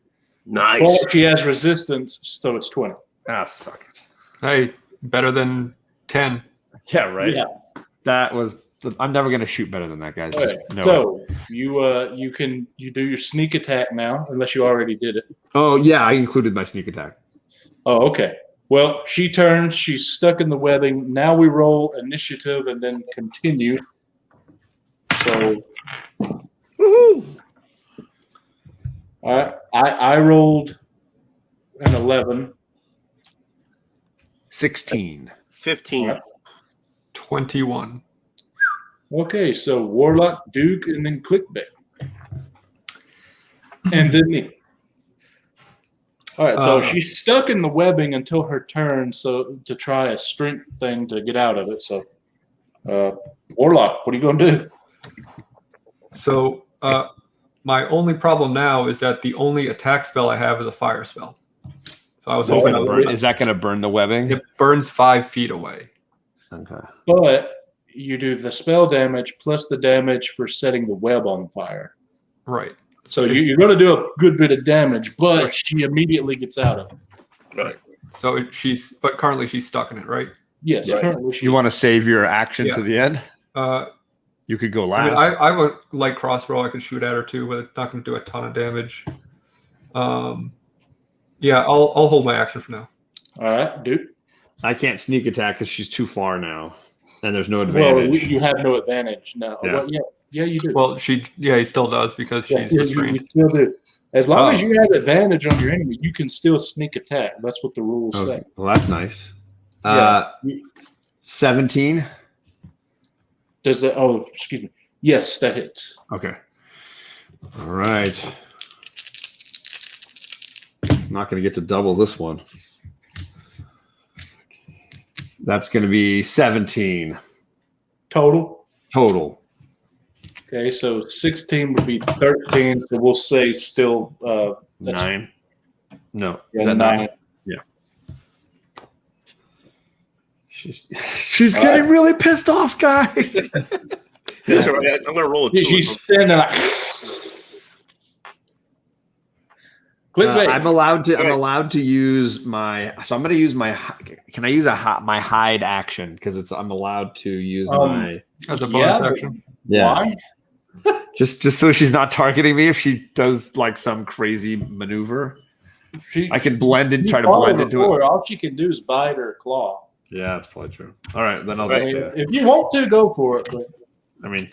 Nice. Well, she has resistance, so it's 20. Ah, suck it. Hey, better than 10. Yeah, right. Yeah. That was. I'm never gonna shoot better than that, guys. Okay. Just know it. So you do your sneak attack now, unless you already did it. Oh yeah, I included my sneak attack. Oh, okay. Well, she turns. She's stuck in the webbing. Now we roll initiative and then continue. So, Woohoo! all right. I rolled an 11. 16. 15. All right. 21. Okay, so Warlock, Duke, and then Clickbait. And then me. All right, so she's stuck in the webbing until her turn, so to try a strength thing to get out of it. So, Warlock, what are you going to do? So my only problem now is that the only attack spell I have is a fire spell. So I was hoping Is that going to burn the webbing? it burns 5 feet away. Okay. But you do the spell damage plus the damage for setting the web on fire. Right. So you're going to do a good bit of damage, but she immediately gets out of it. Right. So but currently she's stuck in it, right? Yes, Right. currently she You want to save your action to the end? You could go I last. mean, I would like crossbow. I could shoot at her too, but it's not going to do a ton of damage. Yeah, I'll hold my action for now. All right, Duke. I can't sneak attack because she's too far now, and there's no Well, advantage. you have no advantage now. Yeah. Well, yeah. Yeah, you do. Well, he still does because she's restrained. You still do. As long as you have advantage on your enemy, you can still sneak attack. That's what the rules say. Well, that's nice. Yeah. 17. Does that? Oh, excuse me. Yes, that hits. Okay. All right. I'm not going to get to double this one. That's going to be 17 Total. Okay, so 16 would be 13. So we'll say still 9. No, Yeah, is that 9. 9? Yeah. She's getting really pissed off, guys. That's all right. I'm gonna roll a 2. She's standing there like. Clickbait. I'm allowed to use my. So I'm going to use my. Can I use my hide action? Because I'm allowed to use my. As a bonus action. Why? Just so she's not targeting me if she does like some crazy maneuver. I can blend and try to blend into it. All she can do is bite or claw. Yeah, that's probably true. All right, then I'll just. If you want to, go for it. But I mean,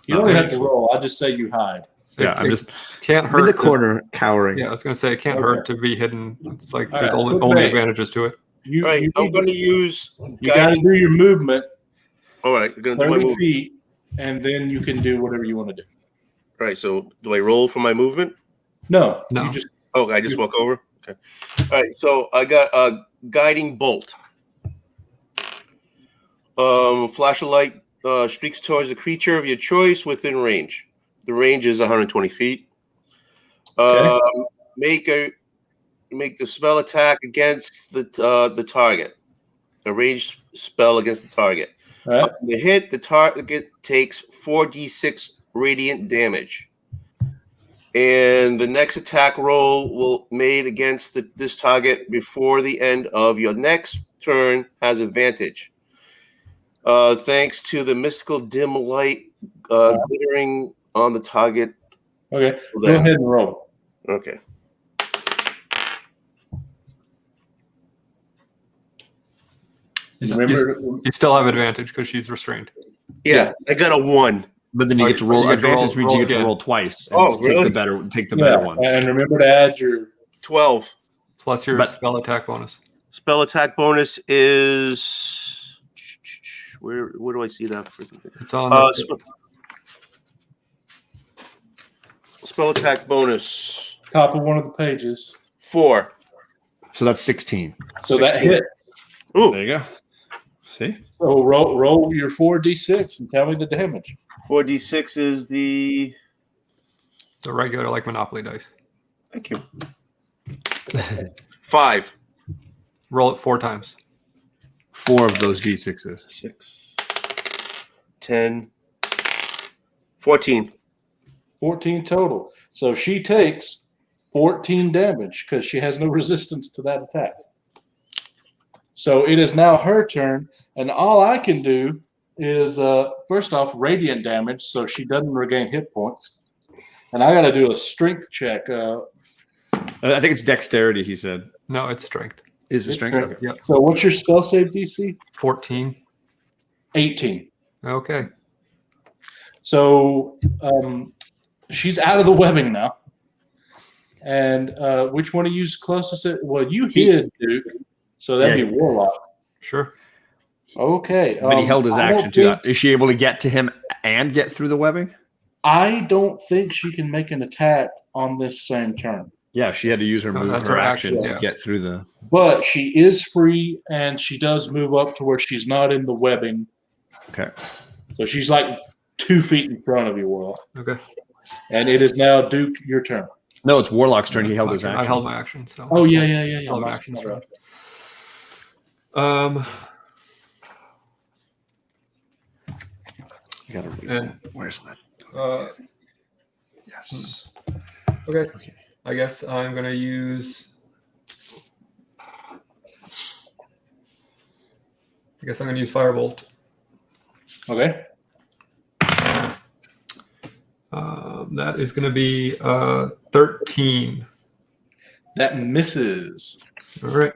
you don't have to roll. I'll just say you hide. Yeah, I'm just can't hurt in the corner cowering. Yeah, I was going to say it can't hurt to be hidden. It's like there's right, only advantages to it. I'm going to use. You got to do your movement. All right, you're going to do my 30 movement. feet, and then you can do whatever you want to do. All right, so do I roll for my movement? No. You just Oh, I just walk over? Okay. All right, so I got a guiding bolt. Flash of light streaks towards the creature of your choice within range. The range is 120 feet. Make the spell attack against the target. A ranged spell against the target. all right. The hit, the target takes 4d6 radiant damage. And the next attack roll will made against this target before the end of your next turn has advantage. Thanks to the mystical dim light glittering on the target. Okay. Go ahead and roll. Okay. You still have advantage because she's restrained. Yeah, I got a 1. But then you get to roll. You get to Advantage means you get to again. roll twice. And Oh, really? Take the better one. And remember to add your 12. Plus your spell attack bonus. Spell attack bonus is where do I see that? It's on. Spell attack bonus top of one of the pages. 4. So that's 16. So 16. that hit. Ooh, There you go. See? So roll your 4d6 and tell me the damage. 4d6 is the. The regular like Monopoly dice. Thank you. 5. Roll it 4 times. 4 of those d6s. 6, 10, 14. 14 total. So she takes 14 damage because she has no resistance to that attack. So it is now her turn, and all I can do is, first off, radiant damage, so she doesn't regain hit points. And I got to do a strength check. I think it's dexterity, he said. No, it's strength. Is it strength? Okay. Yep. So what's your spell save DC? 14. 18. Okay. So she's out of the webbing now. And which one of you's closest? Well, you hid, Duke. So that'd be Warlock. Sure. Okay. But he held his action to that. Is she able to get to him and get through the webbing? I don't think she can make an attack on this same turn. Yeah, she had to use her move, that's her her action action, to get through the. But she is free, and she does move up to where she's not in the webbing. Okay. So she's like 2 feet in front of you, Warlock. Okay. And it is now Duke, your turn. No, it's Warlock's turn. He held his action. I held my action. So. Oh yeah. Held my action. Right. You gotta read. Where's that? Yes. Okay. I guess I'm gonna use. Firebolt. Okay. That is gonna be 13. That misses. All right.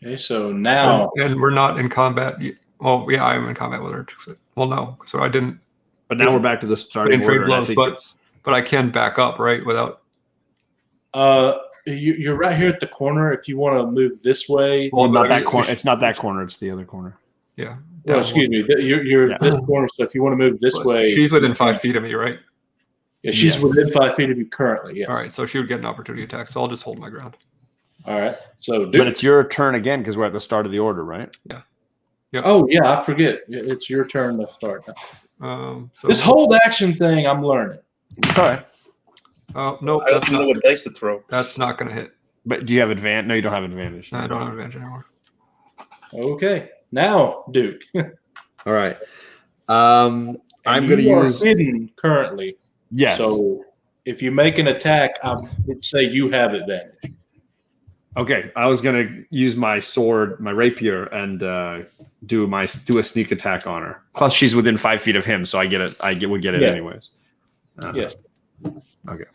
Okay, so now And we're not in combat Well, yeah, I'm in combat with her. Well, no, so I didn't. But now we're back to the starting trade order. And I blows, think but it's I can back up, right? Without. You're right here at the corner. If you want to move this way, well, not that corner. It's not that corner. It's the other corner. Yeah. well, excuse me. You're Yeah. this corner. So if you want to move this way, She's within 5 feet of me, right? Yeah, she's Yes. within 5 feet of you currently. Yes. All right, so she would get an opportunity attack. So I'll just hold my ground. All right. So, But it's your turn again because we're at the start of the order, right? Yeah. Oh yeah, I forget. It's your turn to start. So This hold action thing, I'm learning. It's all right. Oh no, I don't know what dice to throw. that's not going to hit. But do you have advantage? No, you don't have advantage. I don't have advantage anymore. Okay, now Duke. All right. I'm going to use hidden currently. yes. So if you make an attack, I would say you have advantage. Okay, I was going to use my sword, my rapier, and do a sneak attack on her. Plus, she's within 5 feet of him, so would get it Yeah. anyways. Yes. Okay.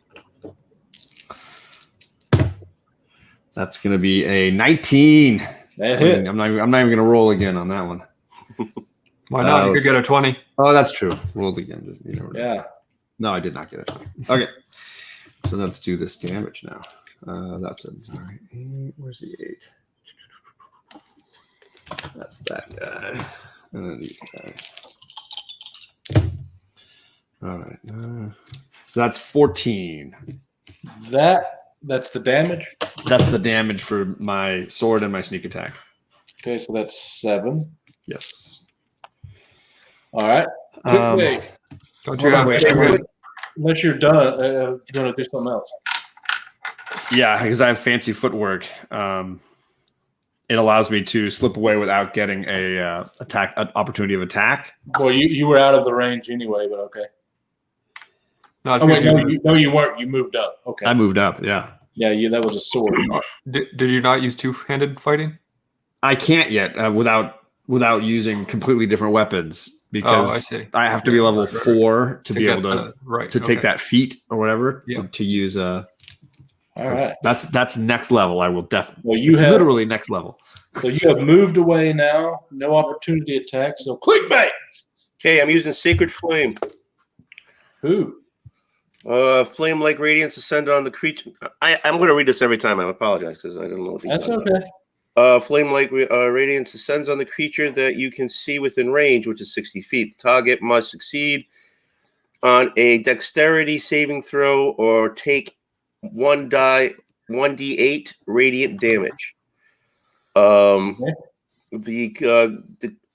That's going to be a 19. That hit. I'm not even going to roll again on that one. Why not? You could get a 20. Oh, that's true. Rolled again. Just, you never know. Yeah. No, I did not get it. Okay. So let's do this damage now. That's a sorry. Where's the 8? That's that guy. And then these guys. All right. So that's 14. That's the damage. That's the damage for my sword and my sneak attack. Okay, so that's 7. Yes. All right. Quick wait. Don't Hold you on, have wait. Unless you're done, going to do something else. Yeah, because I have fancy footwork. It allows me to slip away without getting an opportunity of attack. Well, you were out of the range anyway, but okay. Not Oh, wait, if you weren't. You moved up. Okay. I moved up. Yeah. Yeah, that was a sword. did you not use two-handed fighting? I can't yet without using completely different weapons because I see. I have to be level 4 to be able to take okay. that feat or whatever Yeah. to use All right. That's next level. I will definitely. Well, you it's have literally next level. So you have moved away now. No opportunity attack. So clickbait. Okay, I'm using Sacred Flame. Who? Flame-like radiance ascended on the creature. I'm going to read this every time. I apologize because I don't know what these That's are. okay. Flame-like radiance ascends on the creature that you can see within range, which is 60 feet. The target must succeed on a dexterity saving throw or take 1d8 radiant damage. The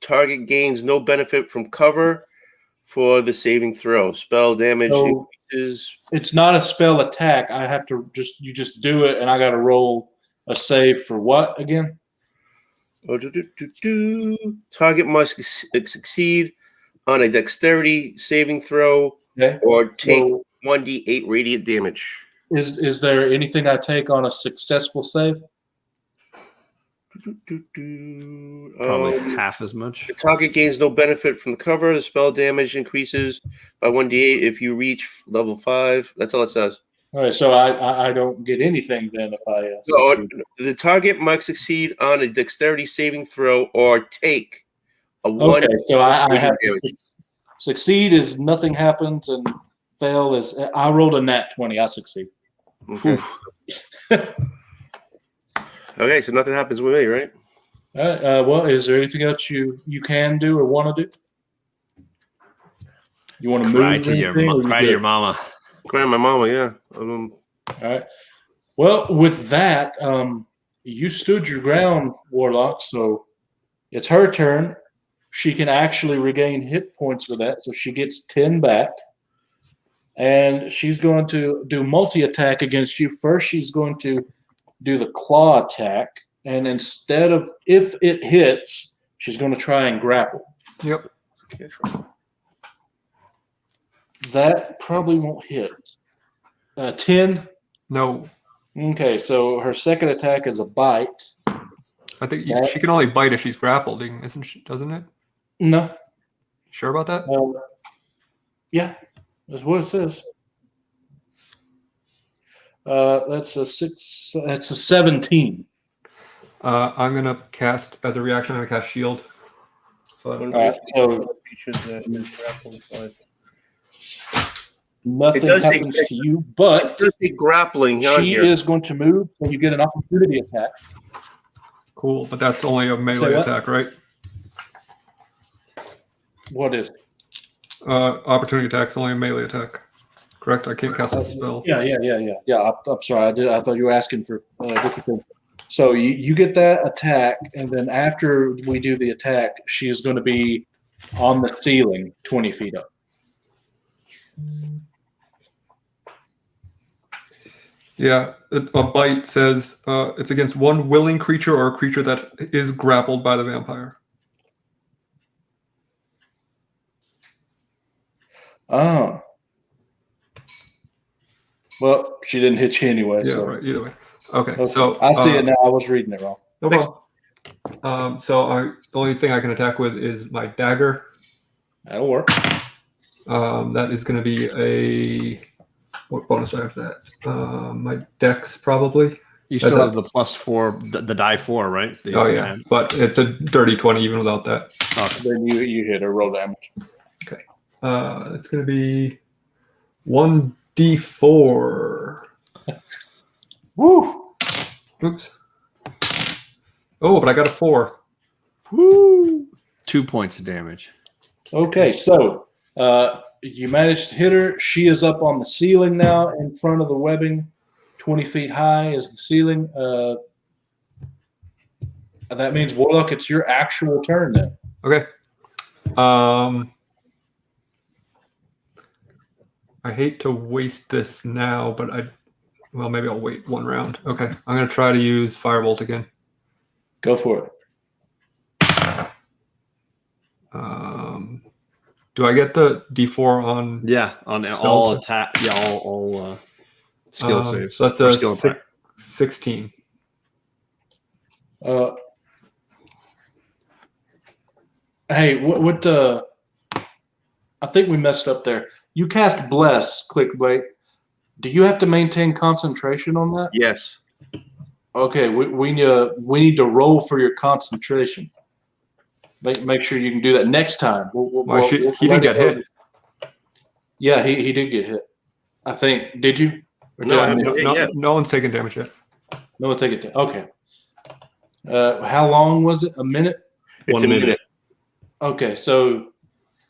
target gains no benefit from cover for the saving throw. Spell damage increases. It's not a spell attack. I have to just do it, and I got to roll a save for what again? Target must succeed on a dexterity saving throw or take 1d8 radiant damage. Is there anything I take on a successful save? Probably half as much. The target gains no benefit from the cover. The spell damage increases by 1d8 if you reach level 5. That's all it says. All right, so I don't get anything then if I succeed. The target must succeed on a dexterity saving throw or take a 1. Okay, so I have to succeed is nothing happens, and fail is I rolled a nat 20. I succeed. Okay. Okay, so nothing happens with me, right? All right. Well, is there anything else you can do or want to do? You want to Cry move? to your mama. Cry to my mama, yeah. All right. Well, with that, you stood your ground, Warlock. So it's her turn. She can actually regain hit points with that, so she gets 10 back. And she's going to do multi-attack against you. First, she's going to do the claw attack, and instead of if it hits, she's going to try and grapple. Yep. That probably won't hit. 10? No. Okay, so her second attack is a bite. I think she can only bite if she's grappled, isn't she? Doesn't it? No. Sure about that? Yeah, that's what it says. That's a 6. That's a 17. I'm gonna cast as a reaction. I'm gonna cast shield. So So nothing does say- happens to you, but Just be grappling on she here. is going to move, so you get an opportunity attack. cool, but that's only a melee what? attack, right? What is? Opportunity attack's only a melee attack. Correct? I can't cast a spell. Yeah. I'm sorry. I thought you were asking for different things. So you get that attack, and then after we do the attack, she is going to be on the ceiling, 20 feet up. Yeah, a bite says it's against one willing creature or a creature that is grappled by the vampire. Oh. Well, she didn't hit you anyway. Yeah, so. right. Either way. Okay, Okay. so I see it now. I was reading it wrong. No problem. The only thing I can attack with is my dagger. That'll work. That is going to be a what bonus do I have for that? My dex probably. You still have the +4, the die 4, right? Oh yeah, but it's a dirty 20 even without that. Then you hit her, roll damage. Okay. It's going to be 1d4. Woo! Oops. Oh, but I got a 4. Woo! 2 points of damage. Okay, so you managed to hit her. She is up on the ceiling now in front of the webbing. 20 feet high is the ceiling. That means, Warlock, it's your actual turn then. Okay. I hate to waste this now, but maybe I'll wait one round. Okay, I'm going to try to use Firebolt again. Go for it. Do I get the D4 on? Yeah, on all attack. Yeah, all skill saves. So that's a 16. Hey, what I think we messed up there. You cast Bless, Clickbait. Do you have to maintain concentration on that? Yes. Okay, we need to roll for your concentration. Make sure you can do that next time. He didn't get hit. Yeah, he did get hit. I think. Did you? No one's taken damage yet. No one take it. Okay. How long was it? A minute? It's 1 minute. Okay, so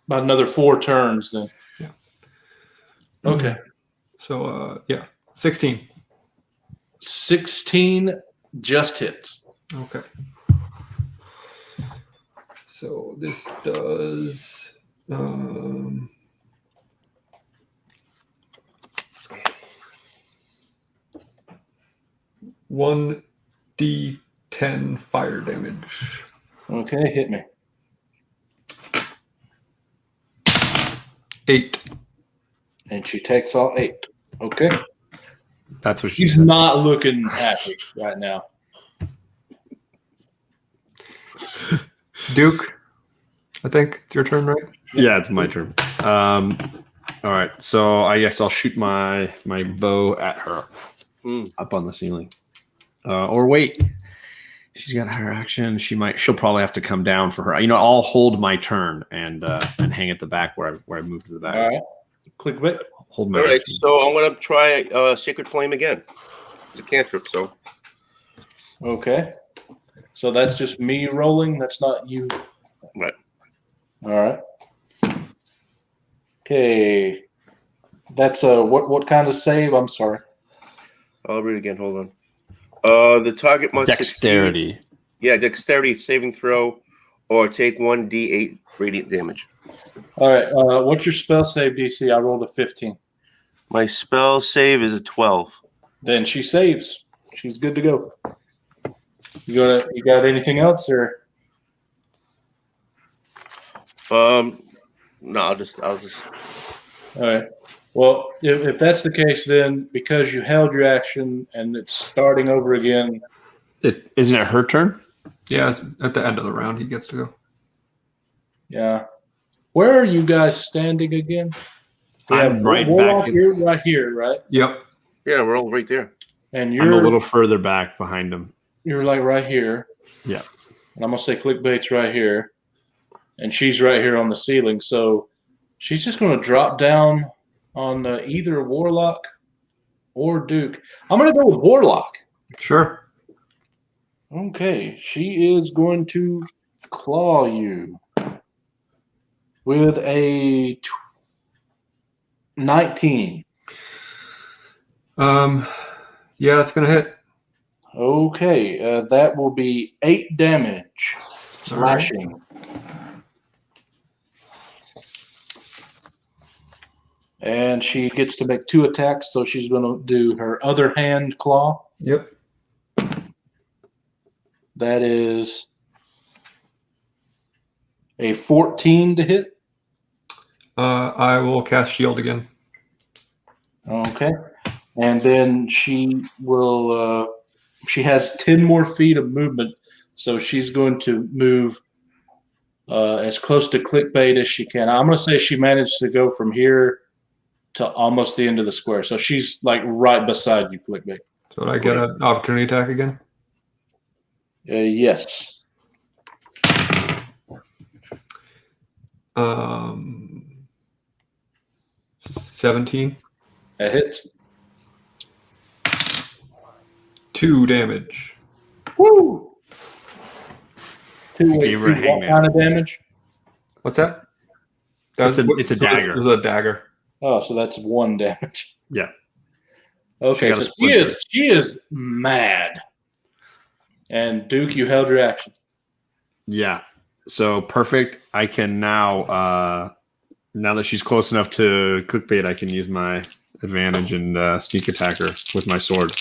about another 4 turns then. Yeah. Okay. So 16. 16 just hits. Okay. So this does 1d10 fire damage. Okay, hit me. 8. And she takes all 8. Okay. That's what she's not looking happy right now. Duke, I think it's your turn, right? Yeah, it's my turn. All right, so I guess I'll shoot my bow at her up on the ceiling. Or wait, she's got her action. She'll probably have to come down for her. I'll hold my turn and hang at the back where I move to the back. All right. Click bit. Hold my All right, action. so I'm going to try Sacred Flame again. It's a cantrip, so. Okay. So that's just me rolling. That's not you. Right. All right. Okay. That's what kind of save? I'm sorry. I'll read it again. Hold on. The target must Dexterity. Dexterity saving throw, or take 1d8 radiant damage. All right. What's your spell save DC? I rolled a 15. My spell save is a 12. Then she saves. She's good to go. You got anything else or? No, I'll just. All right. Well, if that's the case, then because you held your action and it's starting over again. Isn't it her turn? Yeah, it's at the end of the round he gets to go. Yeah. Where are you guys standing again? I'm right back. You're right here, right? Yep. Yeah, we're all right there. And I'm a little further back behind him. You're like right here. Yeah. And I'm gonna say Clickbait's right here. and she's right here on the ceiling. So she's just going to drop down on either Warlock or Duke. I'm going to go with Warlock. Sure. Okay, she is going to claw you with a 19. Yeah, that's gonna hit. Okay, that will be 8 damage, slashing. And she gets to make 2 attacks, so she's going to do her other hand claw. Yep. That is a 14 to hit. I will cast shield again. Okay. And then she will she has 10 more feet of movement, so she's going to move as close to clickbait as she can. I'm going to say she managed to go from here to almost the end of the square. So she's like right beside you, clickbait. So did I get an opportunity attack again? Yes. 17. That hits. 2 damage. Woo! Gave her a What hangman. kind of damage? What's that? It's a dagger. It was a dagger. Oh, so that's 1 damage. Yeah. Okay, got a so splinter. she is mad. And Duke, you held your action. Yeah. So perfect. I can now that she's close enough to clickbait, I can use my advantage and sneak attack her with my sword.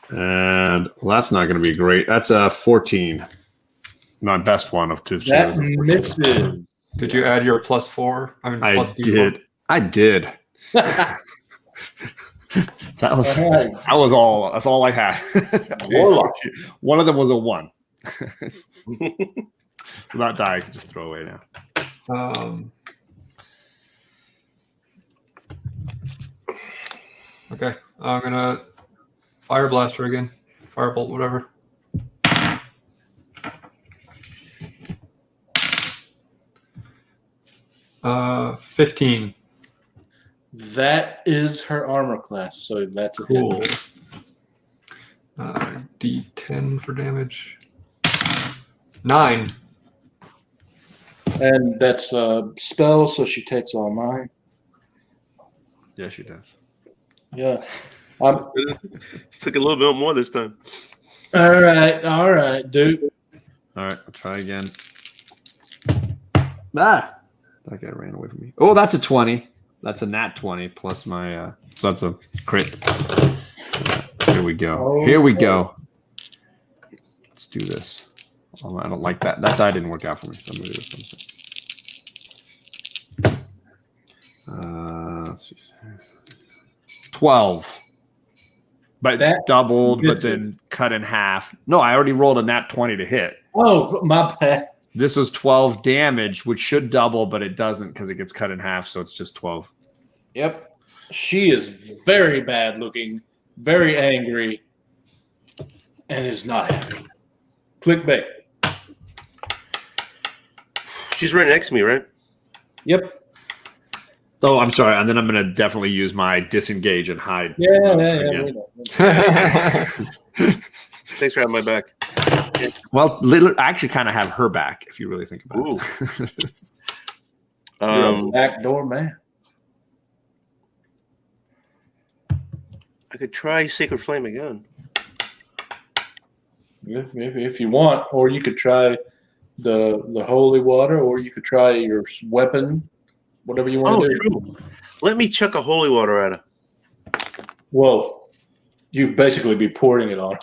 And well, that's not going to be great. That's a 14. My best one of 2. That misses. Did you add your +4? I plus D4? did. I did. That was Alright. that was all. That's all I had. Warlock. One of them was a 1. So that die I can just throw away now. Okay, I'm gonna fire blaster again, firebolt, whatever. Uh, 15. That is her armor class, so that's a Cool. hit. D10 for damage. 9. And that's a spell, so she takes all 9. Yeah, she does. Yeah. She took a little bit more this time. All right, Duke. All right, I'll try again. That guy ran away from me. Oh, that's a 20. That's a nat 20 plus my. So that's a crit. Here we go. Oh, Here we go. Let's do this. Oh, I don't like that. That die didn't work out for me. So I'm gonna do something. Let's see. 12. But That doubled, but misses. then cut in half. No, I already rolled a nat 20 to hit. Oh, my bad. This was 12 damage, which should double, but it doesn't because it gets cut in half, so it's just 12. Yep. She is very bad looking, very angry, and is not happy. Clickbait. She's right next to me, right? Yep. Oh, I'm sorry. And then I'm going to definitely use my disengage and hide. Yeah. again. We know. Thanks for having my back. Well, I actually kind of have her back, if you really think about Ooh. it. You're a backdoor man. I could try Sacred Flame again. If you want, or you could try the holy water, or you could try your weapon, whatever you want to do. True. Let me chuck a holy water at her. Well, you basically be pouring it on.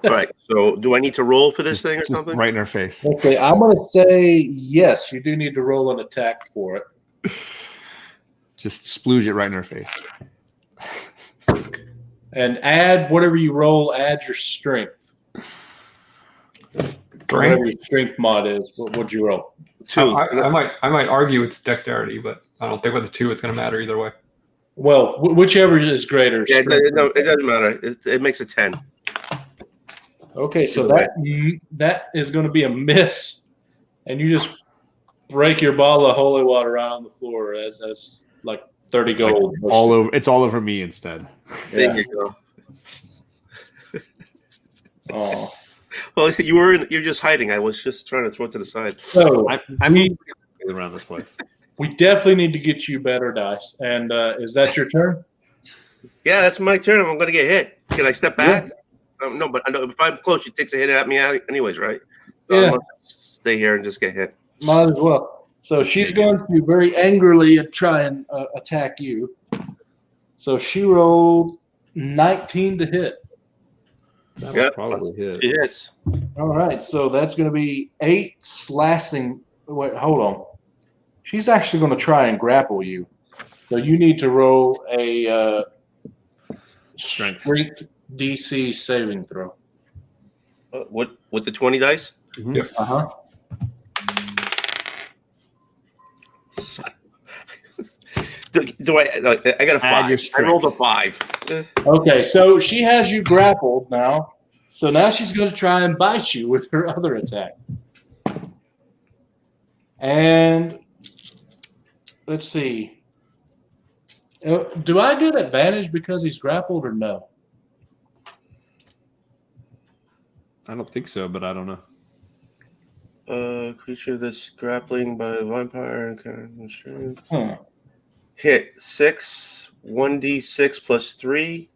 All right. So, do I need to roll for this thing or Just something? right in her face. Okay, I'm going to say yes. You do need to roll an attack for it. Just splooge it right in her face. And add whatever you roll, add your strength. Whatever your strength mod is, what would you roll? 2. I might argue it's dexterity, but I don't think with the 2 it's going to matter either way. Well, whichever is greater. Yeah, strength. no, it doesn't matter. It makes a 10. Okay, so that is going to be a miss. and you just break your bottle of holy water out on the floor as like 30 gold. Like all over. It's all over me instead. There you go. Oh. Well, you're just hiding. I was just trying to throw it to the side. So I mean, around this place. we definitely need to get you better dice. And is that your turn? Yeah, that's my turn. I'm going to get hit. Can I step back? No, but I know if I'm close, she takes a hit at me anyways, right? So Yeah. I'm gonna stay here and just get hit. Might as well. So she's going to very angrily try and attack you. So she rolled 19 to hit. That Yep. would probably hit. She hits. All right. So that's going to be 8 slashing. Wait, hold on. She's actually going to try and grapple you. So you need to roll a Strength. DC saving throw. What with the 20 dice? Yep. Uh-huh. Do I got a 5. your I rolled a 5. Okay, so she has you grappled now. So now she's going to try and bite you with her other attack. And let's see. Do I get advantage because he's grappled or no? I don't think so, but I don't know. Creature that's grappling by a vampire and Huh. hit 6, 1d6 plus 3.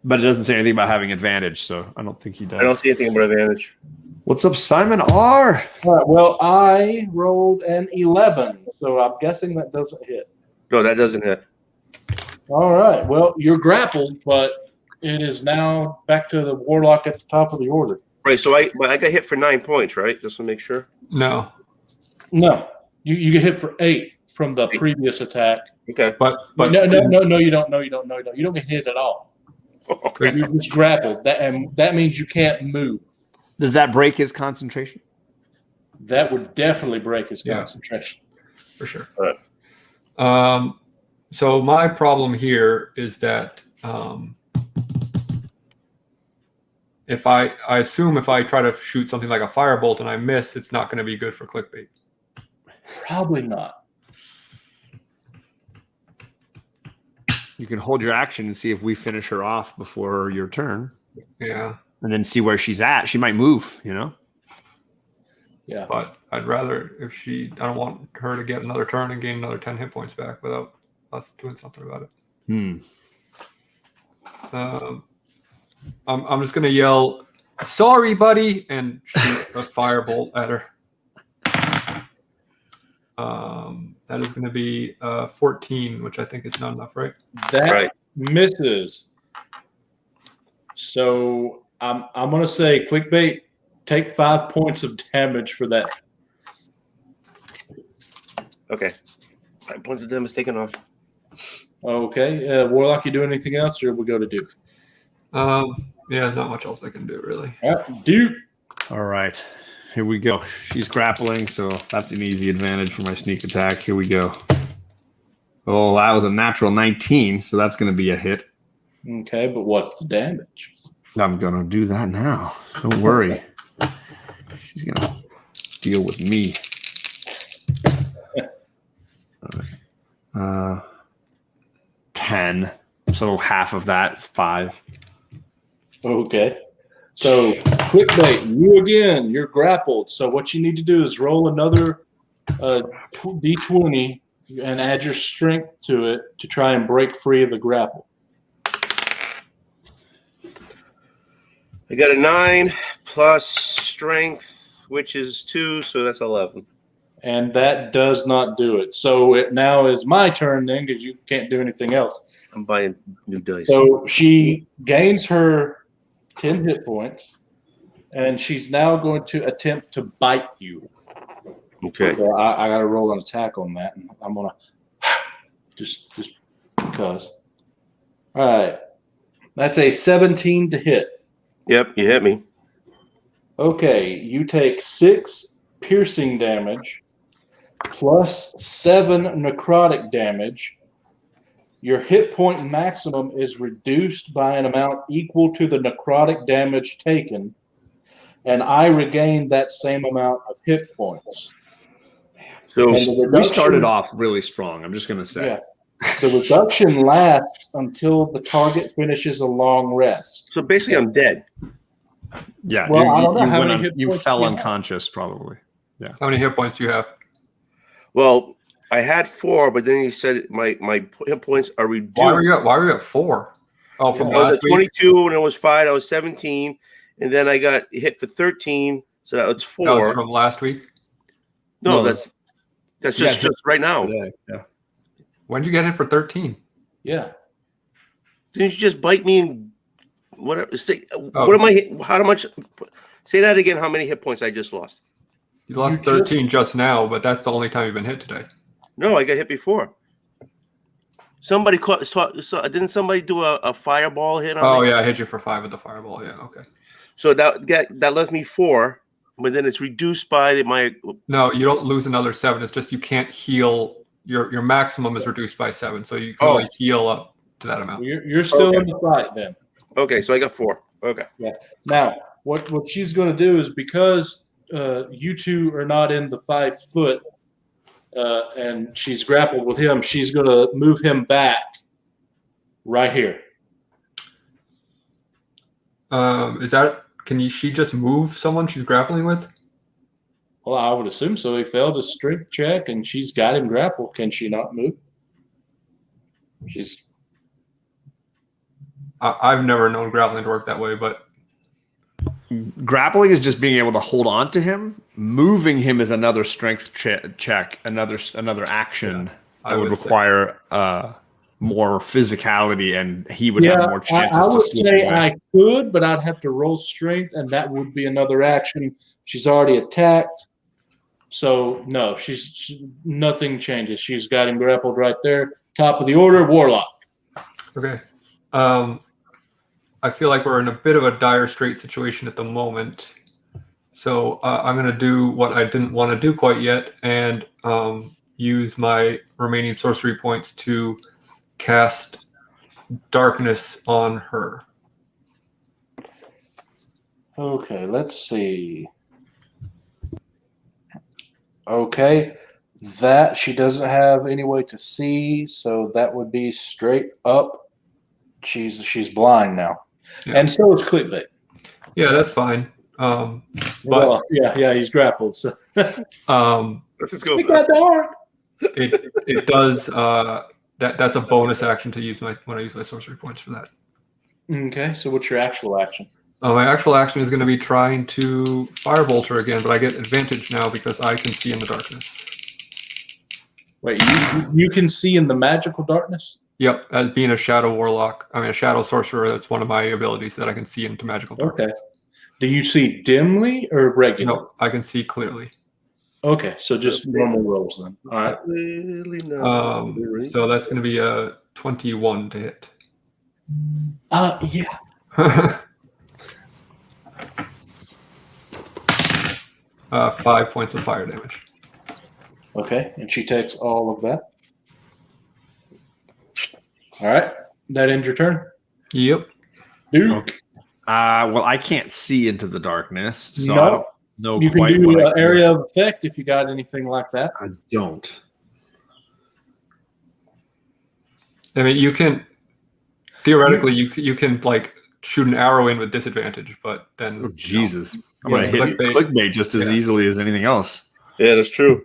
But it doesn't say anything about having advantage, so I don't think he does. I don't see anything about advantage. What's up, Simon R? All right, well, I rolled an 11, so I'm guessing that doesn't hit. No, that doesn't hit. All right, well, you're grappled, but it is now back to the warlock at the top of the order. Right, so I got hit for 9 points, right? Just to make sure. No, No, you get hit for 8 from the previous attack. Okay. but No, you don't. No, you don't. You don't get hit at all. Okay. You just grappled. That means you can't move. Does that break his concentration? That would definitely break his Yeah. concentration. for sure. Right. So my problem here is that if I assume if I try to shoot something like a firebolt and I miss, it's not going to be good for clickbait. Probably not. You can hold your action and see if we finish her off before your turn, Yeah, and then see where she's at. She might move, you know. Yeah. but I'd rather I don't want her to get another turn and gain another 10 hit points back without us doing something about it. I'm just gonna yell, "Sorry, buddy," and shoot a firebolt at her. That is going to be 14, which I think is not enough, right? That Right. misses. So I'm gonna say clickbait. Take 5 points of damage for that. Okay. 5 points of damage taken off. Okay, warlock. You do anything else, or we go to Duke? Yeah, there's not much else I can do, really. All right, Duke. All right, here we go. She's grappling, so that's an easy advantage for my sneak attack. Here we go. Oh, that was a natural 19, so that's going to be a hit. Okay, but what's the damage? I'm going to do that now. Don't worry. She's going to deal with me. 10. So half of that is 5. Okay. So, clickbait, you again, you're grappled. So, what you need to do is roll another d20 and add your strength to it to try and break free of the grapple. I got a 9 plus strength, which is 2, so that's 11. And that does not do it. So, it now is my turn then because you can't do anything else. I'm buying new dice. So, she gains her 10 hit points, and she's now going to attempt to bite you. Okay. So I got to roll an attack on that, and I'm gonna just because. All right, that's a 17 to hit. Yep, you hit me. Okay, you take 6 piercing damage plus 7 necrotic damage. Your hit point maximum is reduced by an amount equal to the necrotic damage taken, and I regain that same amount of hit points. So And the We started reduction- off really strong. I'm just going to say. Yeah. The reduction lasts until the target finishes a long rest. So basically, I'm dead. Yeah. Well, I don't know how went many hit you points fell do you have? unconscious, probably. How many hit points do you have? Well, I had 4, but then he said my hit points are reduced. Why were you at 4? Oh, from I was last at week. 22 when I was 5. I was 17, and then I got hit for 13, so that was 4. That was from last week. No, No, that's just right now. Yeah. When did you get hit for 13? Yeah. Didn't you just bite me and whatever? Say, Oh. What am I? How much? Say that again. How many hit points I just lost? You lost You 13 just now, but that's the only time you've been hit today. No, I got hit before. Somebody didn't somebody do a fireball hit on Oh me? yeah, I hit you for 5 with the fireball. Yeah, okay. So that left me 4, but then it's reduced by my. No, you don't lose another 7. It's just you can't heal. Your maximum is reduced by 7, so you can only heal up to that amount. You're still in the fight then. Okay, so I got 4. Okay. Now, what she's going to do is because you two are not in the 5 foot, and she's grappled with him, she's going to move him back right here. She just move someone she's grappling with? Well, I would assume so. He failed a strength check, and she's got him grappled. Can she not move? I've never known grappling to work that way, but Grappling is just being able to hold on to him. Moving him is another strength check, another action that would require more physicality, and he would have more chances I to would slip say away. I could, but I'd have to roll strength, and that would be another action. She's already attacked. So, no, nothing changes. She's got him grappled right there. Top of the order, Warlock. okay. I feel like we're in a bit of a dire straight situation at the moment. So I'm going to do what I didn't want to do quite yet and use my remaining sorcery points to cast darkness on her. Okay, let's see. Okay, that she doesn't have any way to see, so that would be straight up. She's blind now, and so is Clickbait. Yeah, that's fine. Well, yeah, he's grappled. So Let's just go. it got dark. it does. That's a bonus action to use when I use my sorcery points for that. Okay, so what's your actual action? My actual action is going to be trying to firebolt her again, but I get advantage now because I can see in the darkness. Wait, you can see in the magical darkness? Yep, as being a shadow warlock, a shadow sorcerer, that's one of my abilities that I can see into magical darkness. Okay. Do you see dimly or regular? No, I can see clearly. Okay, so just normal rolls then. All right. Really So that's going to be a 21 to hit. Yeah. 5 points of fire damage. Okay, and she takes all of that. All right, that ends your turn. Yep. Dude, Okay. Well, I can't see into the darkness, so No. I don't know you can quite do what I an can area of effect if you got anything like that. I don't. I mean, you can theoretically you can like shoot an arrow in with disadvantage, but then Oh, Jesus. I'm Yeah, going to hit clickbait just as easily as anything else. Yeah, that's true.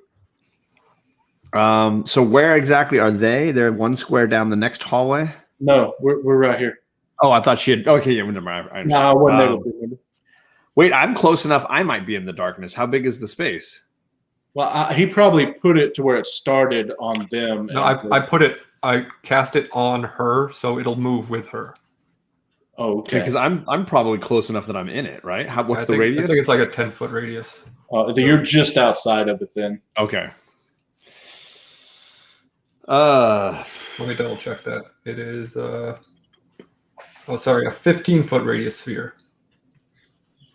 So where exactly are they? They're one square down the next hallway? No, we're right here. Oh, I thought she had. Okay, yeah, never mind. I No, I wasn't able understand. to. Wait, I'm close enough. I might be in the darkness. How big is the space? Well, he probably put it to where it started on them. No, I cast it on her, so it'll move with her. Oh, Okay, okay. because I'm probably close enough that I'm in it, right? What's the radius? I think it's like a 10-foot radius. You're just outside of it then. Okay. Let me double check that. It is a 15-foot radius sphere.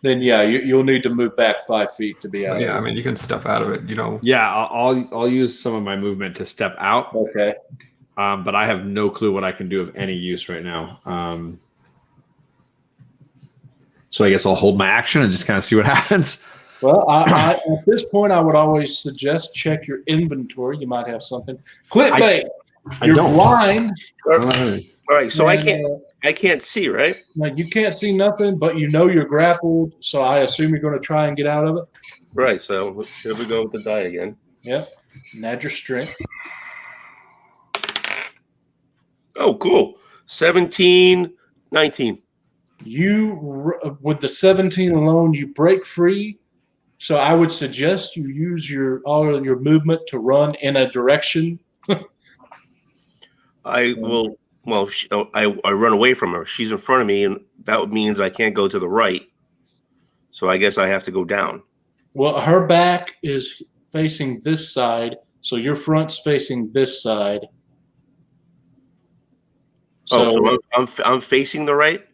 Then yeah, you'll need to move back 5 feet to be out. Yeah, of I it. mean you can step out of it, Yeah, I'll use some of my movement to step out. Okay. But I have no clue what I can do of any use right now. So I guess I'll hold my action and just kind of see what happens. Well, at this point, I would always suggest check your inventory. You might have something. Clickbait. You're blind. All right, so and, I can't see, right? Like you can't see nothing, but you know you're grappled. So I assume you're going to try and get out of it. Right. So here we go with the die again. Yep. And add your strength. Oh, cool. 17, 19. You with the 17 alone, you break free. So I would suggest you use all of your movement to run in a direction. I will. Well, I run away from her. She's in front of me, and that means I can't go to the right. So I guess I have to go down. Well, her back is facing this side, so your front's facing this side. So I'm facing the right.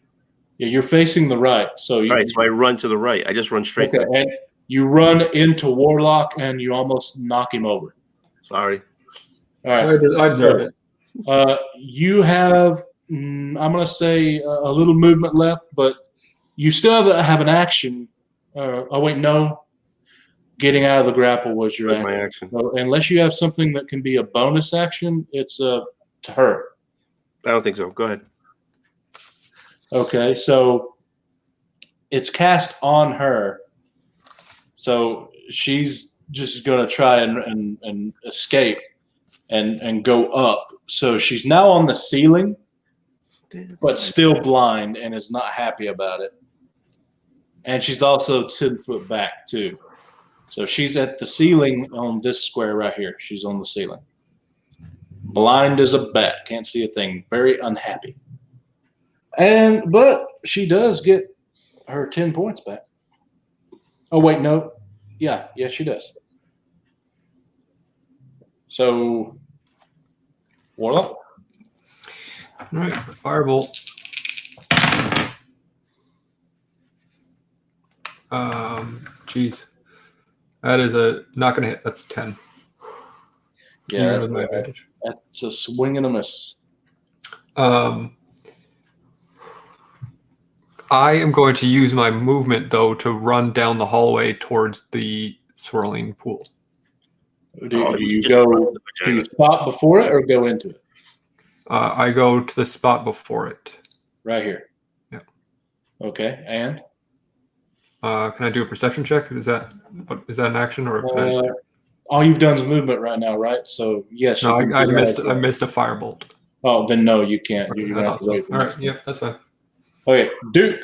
Yeah, you're facing the right. So Right. So I run to the right. I just run straight. Okay, and you run into Warlock, and you almost knock him over. Sorry. All right. I deserve it. You have, I'm going to say, a little movement left, but you still have an action. Oh, wait, no. Getting out of the grapple was your action. My action. So unless you have something that can be a bonus action, it's to her. I don't think so. Go ahead. Okay, so it's cast on her. So she's just going to try and escape and go up. So she's now on the ceiling, but still blind and is not happy about it. And she's also 10 foot back too. So she's at the ceiling on this square right here. She's on the ceiling. Blind as a bat. Can't see a thing. Very unhappy. But she does get her 10 points back. Oh, wait, no. Yeah, she does. So, Warlock? All right, firebolt. Geez. That is not going to hit. That's 10. Yeah, that's a swing and a miss. I am going to use my movement, though, to run down the hallway towards the swirling pool. Do you stop before it or go into it? I go to the spot before it. Right here. Yeah. Okay, and? Can I do a perception check? Is that an action or? All you've done is movement right now, right? So yes. No, I missed a firebolt. Oh, then no, you can't. All right, yeah, that's fine. Okay, Duke.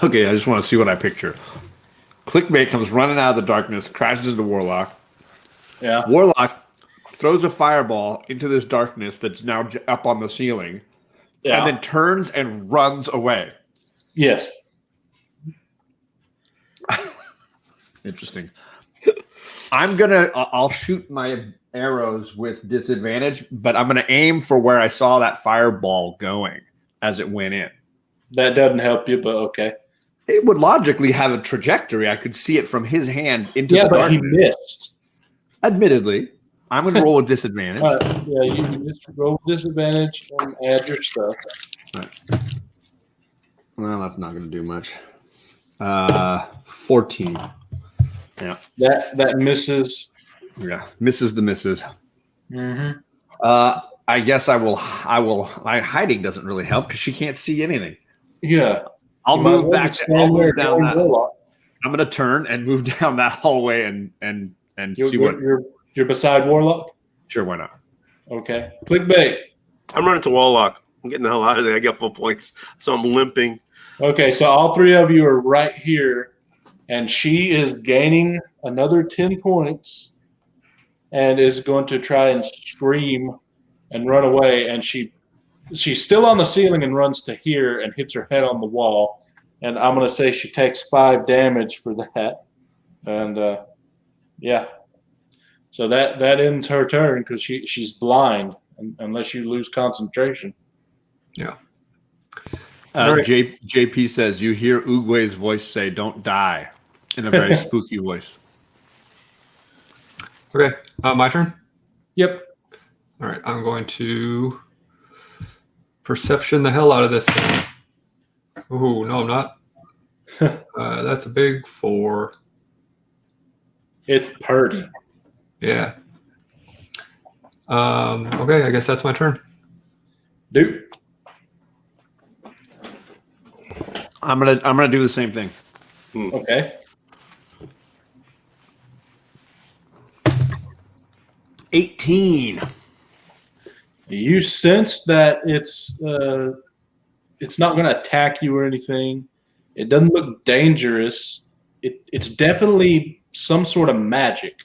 Okay, I just want to see what I picture. Clickbait comes running out of the darkness, crashes into Warlock. Yeah. Warlock throws a fireball into this darkness that's now up on the ceiling, and then turns and runs away. Yes. Interesting. I'll shoot my arrows with disadvantage, but I'm going to aim for where I saw that fireball going as it went in. That doesn't help you, but okay. It would logically have a trajectory. I could see it from his hand into the darkness. Yeah, but he missed. Admittedly, I'm going to roll with disadvantage. Yeah, you can just roll with disadvantage and add your stuff. Right. Well, that's not going to do much. 14. Yeah. That misses. Yeah, misses the misses. Mm-hmm. I guess I will. My hiding doesn't really help because she can't see anything. Yeah. I'll move back. I'll move down that. Warlock. I'm going to turn and move down that hallway and see what. You're beside Warlock? Sure, why not? Okay. Clickbait. I'm running to Warlock. I'm getting the hell out of there. I got full points, so I'm limping. Okay, so all three of you are right here, and she is gaining another 10 points and is going to try and scream and run away. And she's still on the ceiling and runs to here and hits her head on the wall. And I'm going to say she takes 5 damage for that. And, yeah. So that ends her turn because she's blind unless you lose concentration. Yeah. Right. JP says, you hear Oogway's voice say, don't die, in a very spooky voice. Okay, my turn? Yep. All right, I'm going to perception the hell out of this thing. Ooh, no, I'm not. That's a big 4. It's Purdy. Yeah. Okay, I guess that's my turn. Duke. I'm gonna do the same thing. Okay. 18. You sense that it's not going to attack you or anything. It doesn't look dangerous. It's definitely some sort of magic,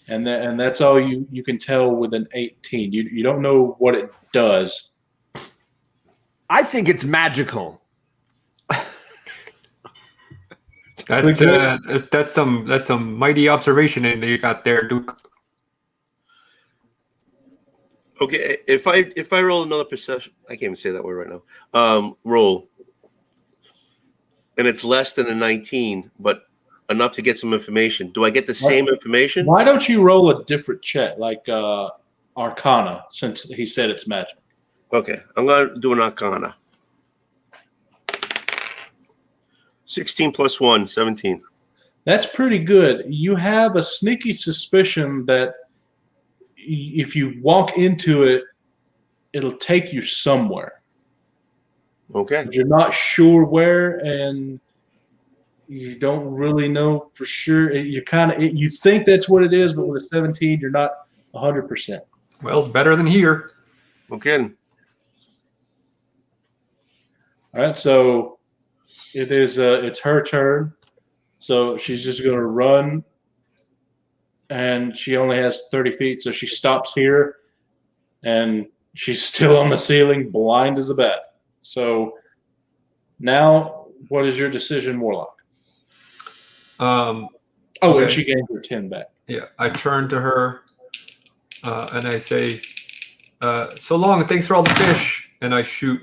and that's all you can tell with an 18. You don't know what it does. I think it's magical. That's some mighty observation that you got there, Duke. Okay, if I roll another perception, I can't even say that word right now. Roll, and it's less than a 19, but enough to get some information. Do I get the same information? Why don't you roll a different check, like Arcana, since he said it's magic? Okay, I'm gonna do an Arcana. 16 plus 1, 17. That's pretty good. You have a sneaky suspicion that if you walk into it, it'll take you somewhere. Okay. But you're not sure where, and you don't really know for sure. You think that's what it is, but with a 17, you're not 100%. Well, it's better than here. Okay. All right, so it's her turn. So she's just going to run, and she only has 30 feet, so she stops here, and she's still on the ceiling, blind as a bat. So now, what is your decision, Warlock? Okay. And she gained her 10 back. Yeah, I turn to her, and I say, "So long, thanks for all the fish." And I shoot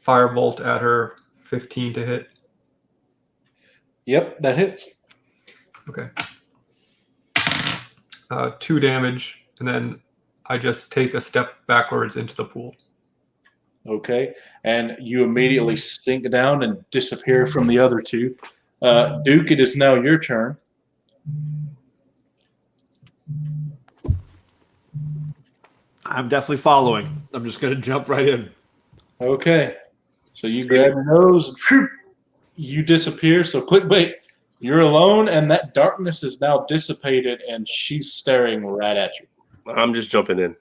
firebolt at her, 15 to hit. Yep, that hits. Okay. 2 damage, and then I just take a step backwards into the pool. Okay, and you immediately sink down and disappear from the other two. Duke, it is now your turn. I'm definitely following. I'm just going to jump right in. Okay, so you grab your nose and phew, you disappear. So clickbait, you're alone, and that darkness is now dissipated, and she's staring right at you. I'm just jumping in.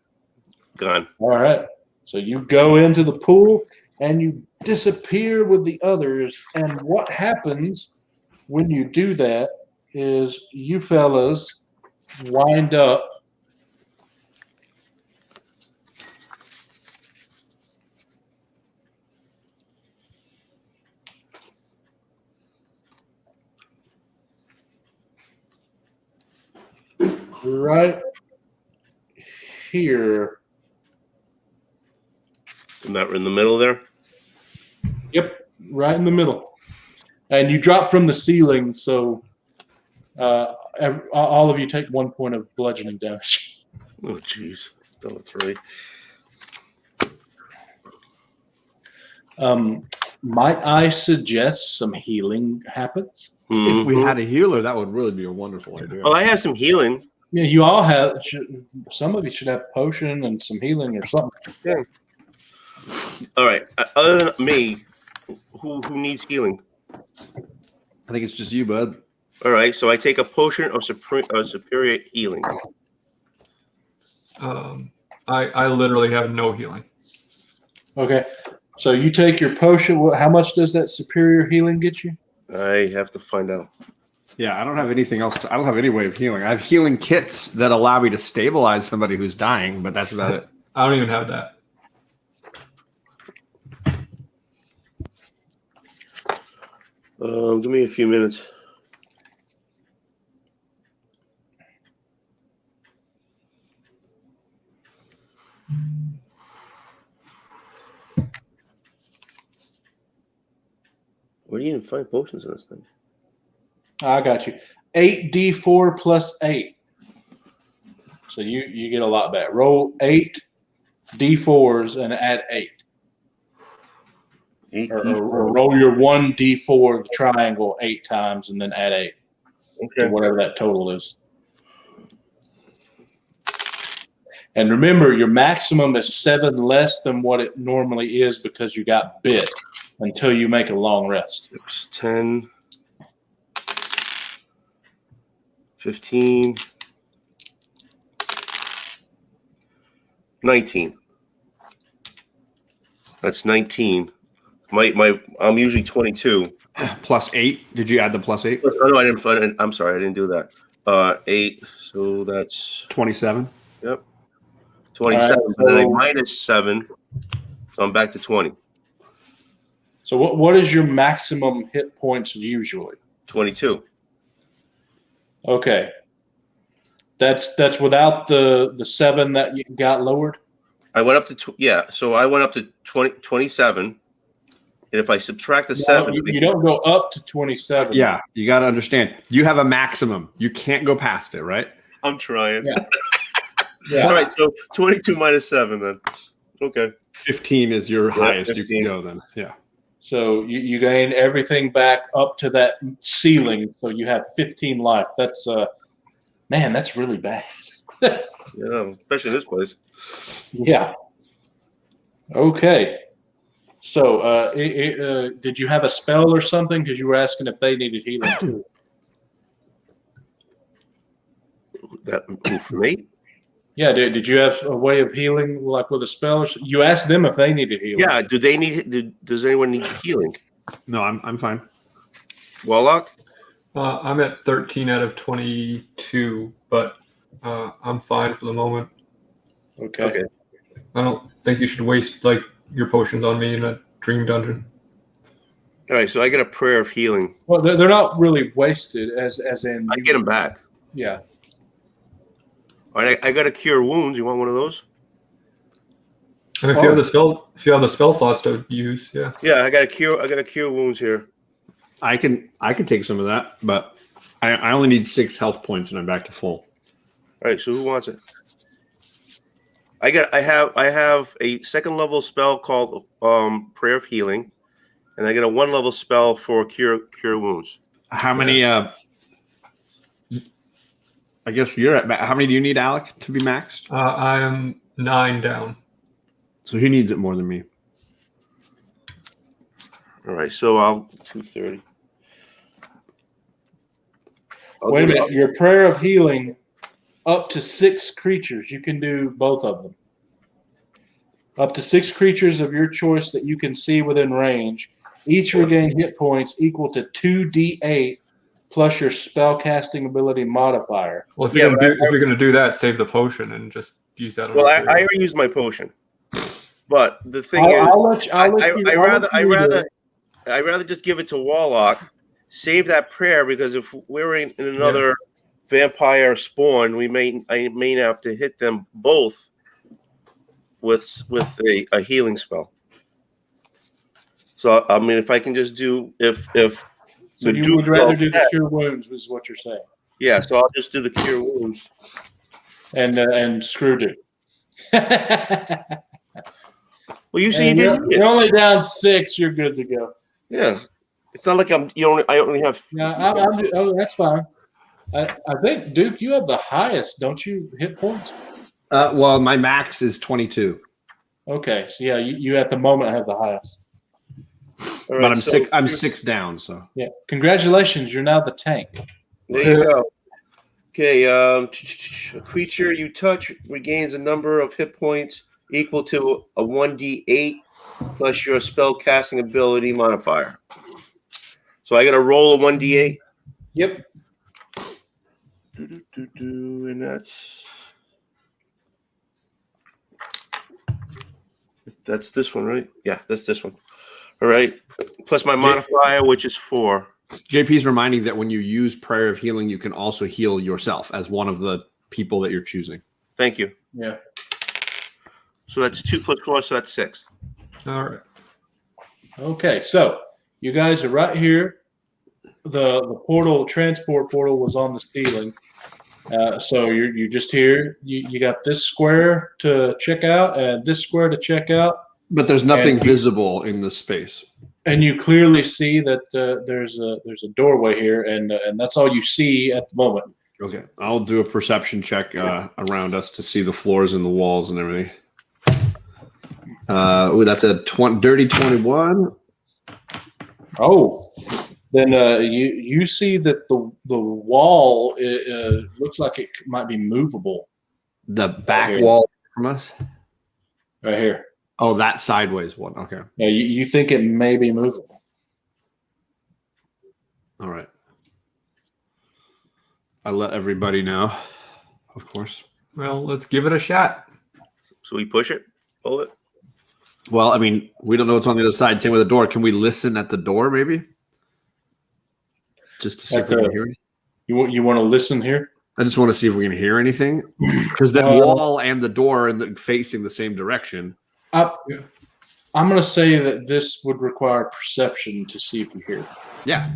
Gone. All right, so you go into the pool, and you disappear with the others. And what happens when you do that is you fellas wind up right here. Isn't that in the middle there? Yep, right in the middle. And you drop from the ceiling, so all of you take 1 point of bludgeoning damage. Oh, jeez. Still a 3. Might I suggest some healing happens? If we had a healer, that would really be a wonderful idea. Well, I have some healing. Yeah, you all have. Some of you should have potion and some healing or something. Yeah. All right. Other than me, who needs healing? I think it's just you, bud. All right. So I take a potion of superior healing. I literally have no healing. Okay, so you take your potion. How much does that superior healing get you? I have to find out. Yeah, I don't have anything else. I don't have any way of healing. I have healing kits that allow me to stabilize somebody who's dying, but that's about it. I don't even have that. Give me a few minutes. Where do you even find potions in this thing? I got you. 8d4 plus 8. So you get a lot back. Roll 8 D4s and add 8. 8 Or D4. roll your 1 D4 the triangle 8 times and then add 8 to Okay. whatever that total is. And remember, your maximum is 7 less than what it normally is because you got bit until you make a long rest. 6, 10, 15, 19. That's 19. I'm usually 22. Plus 8. Did you add the plus 8? Oh, no, I didn't. I'm sorry, I didn't do that. 8. So that's 27. yep. 27. All right, and then I so- minus 7. So I'm back to 20. So what is your maximum hit points usually? 22. Okay. That's without the 7 that you got lowered? I went up to so I went up to 27. And if I subtract the No, 7, you don't go up to 27. Yeah, you got to understand. You have a maximum. You can't go past it, right? I'm trying. Yeah. Yeah. All right, so 22 minus 7 then. Okay. 15 is your highest 15. you can go then. Yeah. So you gain everything back up to that ceiling, so you have 15 life. That's man, that's really bad. Yeah, especially in this place. Yeah. Okay. So did you have a spell or something? Because you were asking if they needed healing too. That for me? Yeah. Did you have a way of healing, like with a spell? Or you asked them if they needed healing. Yeah. Do they need? Does anyone need healing? No, I'm fine. Warlock? I'm at 13 out of 22, but I'm fine for the moment. Okay. I don't think you should waste like your potions on me in a dream dungeon. All right. So I get a prayer of healing. Well, they're not really wasted, as in. I get them back. Yeah. All right. I got to cure wounds. You want one of those? And if you have the spell slots to use, yeah. Yeah. I got to cure wounds here. I can take some of that, but I only need 6 health points and I'm back to full. All right. So who wants it? I have a 2nd level spell called Prayer of Healing, and I get a 1 level spell for cure wounds. How many I guess you're at how many do you need, Alec, to be maxed? I am 9 down. So he needs it more than me. All right. So I'll 230. Wait a minute. Your prayer of healing, up to 6 creatures. You can do both of them. Up to 6 creatures of your choice that you can see within range. Each regain hit points equal to 2d8 plus your spell casting ability modifier. Well, if you're going to do that, save the potion and just use that. Well, I already used my potion, but the thing is, I'd rather just give it to Warlock, save that prayer, because if we're in another vampire spawn, I may have to hit them both with a healing spell. So I mean, if I can just do So you would rather do the cure wounds, is what you're saying? Yeah. So I'll just do the cure wounds and screw Duke. Well, you see, you're only down 6. You're good to go. Yeah. It's not like I only have. No, that's fine. I think, Duke, you have the highest, don't you, hit points? Well, my max is 22. Okay, so yeah, you at the moment have the highest. Right, but I'm 6 down, so. Yeah, congratulations, you're now the tank. There you go. Okay, a creature you touch regains a number of hit points equal to a 1d8 plus your spell casting ability modifier. So I got to roll a 1d8. Yep. And that's this one, right? Yeah, that's this one. All right. Plus my modifier, which is 4. JP's reminding that when you use Prayer of Healing, you can also heal yourself as one of the people that you're choosing. Thank you. Yeah. So that's 2 plus 4, so that's 6. All right. Okay, so you guys are right here. The transport portal was on the ceiling. So you're just here. You got this square to check out and this square to check out. But there's nothing visible in the space. And you clearly see that there's a doorway here, and that's all you see at the moment. Okay, I'll do a perception check around us to see the floors and the walls and everything. That's a dirty 21. Oh, then you see that the wall looks like it might be movable. The back wall from us? Right here. Oh, that sideways one. Okay. Yeah, you think it may be movable. All right. I let everybody know, of course. Well, let's give it a shot. So we push it, pull it. Well, I mean, we don't know what's on the other side. Same with the door. Can we listen at the door, maybe? Just to see if we can hear it. You want to listen here? I just want to see if we can hear anything. Because that wall and the door are facing the same direction. I'm going to say that this would require perception to see if you hear it. Yeah.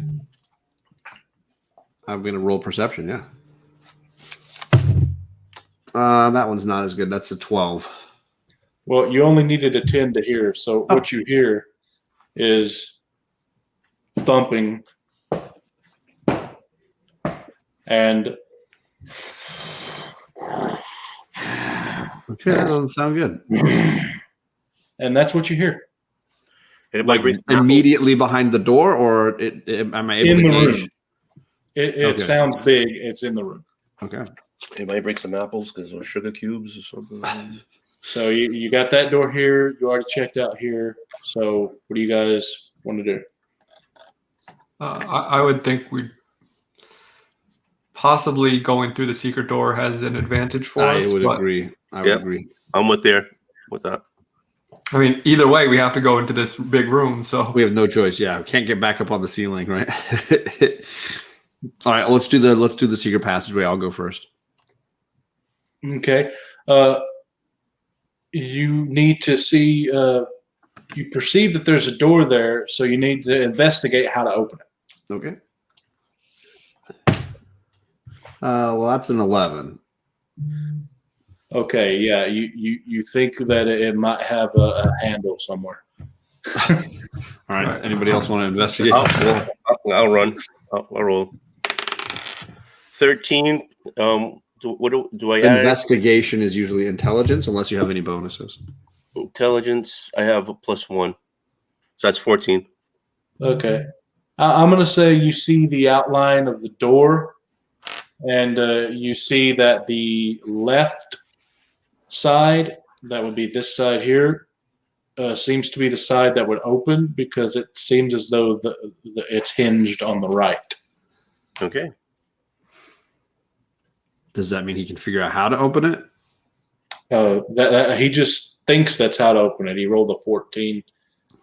I'm going to roll perception, yeah. That one's not as good. That's a 12. Well, you only needed a 10 to hear, so what you hear is thumping and... Okay, that doesn't sound good. And that's what you hear. Anybody Immediately behind the door, or am I able in to the gauge? room? It sounds big. It's in the room. Okay. Anybody break some apples because those sugar cubes or something? So you got that door here. You already checked out here. So what do you guys want to do? I would think we possibly going through the secret door has an advantage for us. I would agree. I would agree. I'm with that. I mean, either way, we have to go into this big room. So We have no choice. Yeah, we can't get back up on the ceiling, right? All right, let's do the secret passageway. I'll go first. Okay. You need to see. You perceive that there's a door there, so you need to investigate how to open it. Okay. Well, that's an 11. Okay. Yeah. You think that it might have a handle somewhere. All right. Anybody else want to investigate? I'll run. I'll roll. 13. What do I add? Investigation is usually intelligence, unless you have any bonuses. Intelligence. I have a +1, so that's 14. Okay. I'm going to say you see the outline of the door, and you see that the left side, that would be this side here, seems to be the side that would open because it seems as though it's hinged on the right. Okay. Does that mean he can figure out how to open it? He just thinks that's how to open it. He rolled a 14.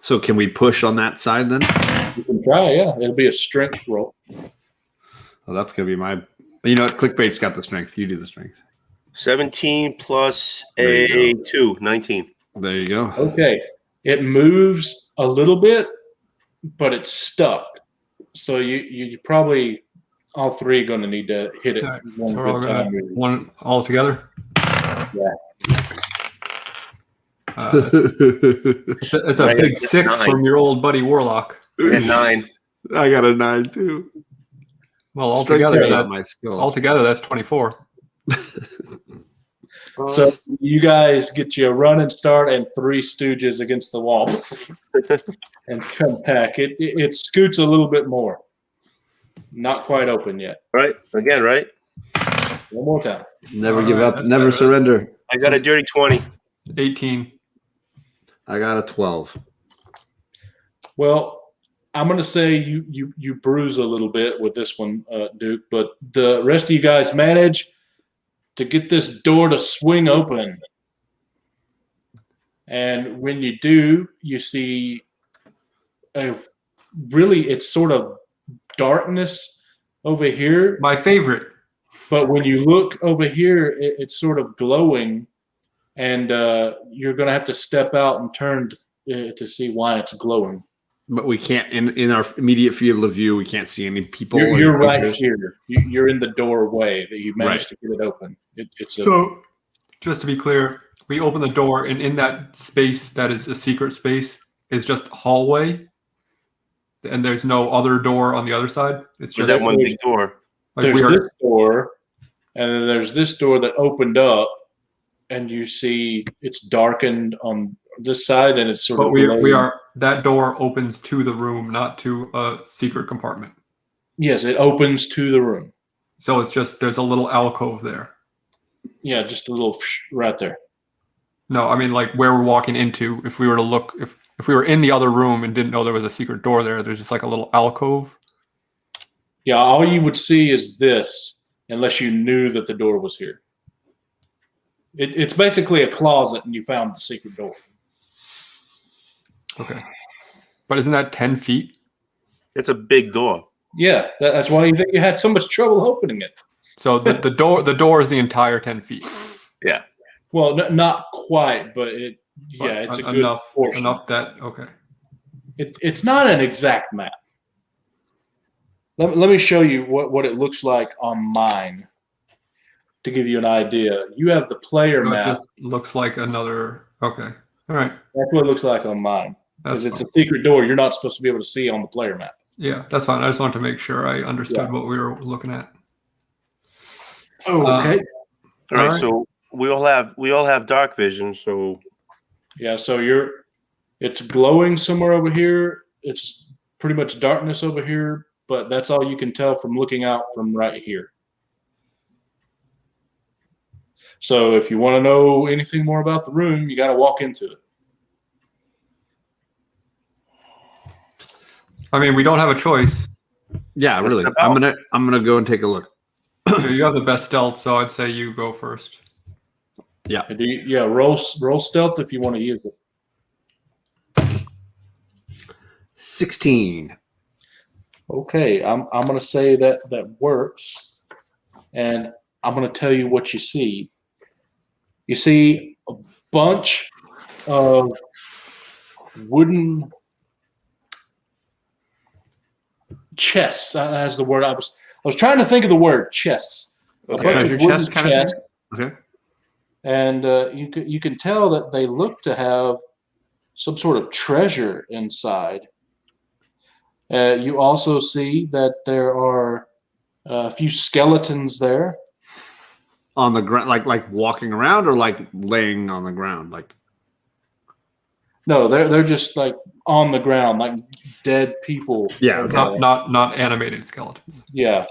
So can we push on that side then? You can try, yeah. It'll be a strength roll. Well, that's going to be my... You know what? Clickbait's got the strength. You do the strength. 17 plus a 2, 19. There you go. Okay. It moves a little bit, but it's stuck. So you probably... all three are going to need to hit it one good time. One all together. Yeah. It's a big 6 from your old buddy Warlock. And 9. I got a 9 too. Well, Altogether, that's 24. So you guys get you a running start and 3 stooges against the wall and come back. It scoots a little bit more. Not quite open yet. Right? Again, right? One more time. Never give up. Never surrender. I got a dirty 20. 18. I got a 12. Well, I'm going to say you bruise a little bit with this one, Duke, but the rest of you guys manage to get this door to swing open. And when you do, you see really it's sort of darkness over here. My favorite. But when you look over here, it's sort of glowing, and you're going to have to step out and turn to see why it's glowing. But we can't in our immediate field of view. We can't see any people. You're or right creatures. here. You're in the doorway that you managed to get it open. So, just to be clear, we open the door, and in that space that is a secret space is just hallway, and there's no other door on the other side. It's just that one big door. like there's this door, and then there's this door that opened up, and you see it's darkened on this side, and it's sort But of. we are that door opens to the room, not to a secret compartment. Yes, it opens to the room. So it's just there's a little alcove there. Yeah, just a little right there. No, I mean like where we're walking into. If we were to look, if we were in the other room and didn't know there was a secret door there, there's just like a little alcove. Yeah, all you would see is this, unless you knew that the door was here. It's basically a closet, and you found the secret door. Okay, but isn't that 10 feet? It's a big door. Yeah, that's why you think you had so much trouble opening it. So the door is the entire 10 feet. Yeah. Well, not quite, but it's a good portion. Enough that okay. It's not an exact map. Let me show you what it looks like on mine to give you an idea. You have the player So it map. just looks like another. Okay, all right. That's what it looks like on mine. Because That's it's a secret door you're not supposed to be able to see on the player map. Yeah, that's fine. I just wanted to make sure I understood what we were looking at. Oh, okay. All right. So we all have dark vision. So Yeah, so it's glowing somewhere over here. It's pretty much darkness over here, but that's all you can tell from looking out from right here. So if you want to know anything more about the room, you got to walk into it. I mean, we don't have a choice. Yeah, really. I'm gonna go and take a look. You have the best stealth, so I'd say you go first. Yeah. Roll stealth if you want to use it. 16. Okay, I'm going to say that works, and I'm going to tell you what you see. You see a bunch of wooden chests. That's the word I was trying to think of the word chests. Okay. A bunch Treasure of wooden chest kind of chests, thing? Okay. and you can tell that they look to have some sort of treasure inside. You also see that there are a few skeletons there. On the ground, like walking around, or like laying on the ground, like. No, they're just like on the ground, like dead people. Yeah, okay. Not animated skeletons. Yeah,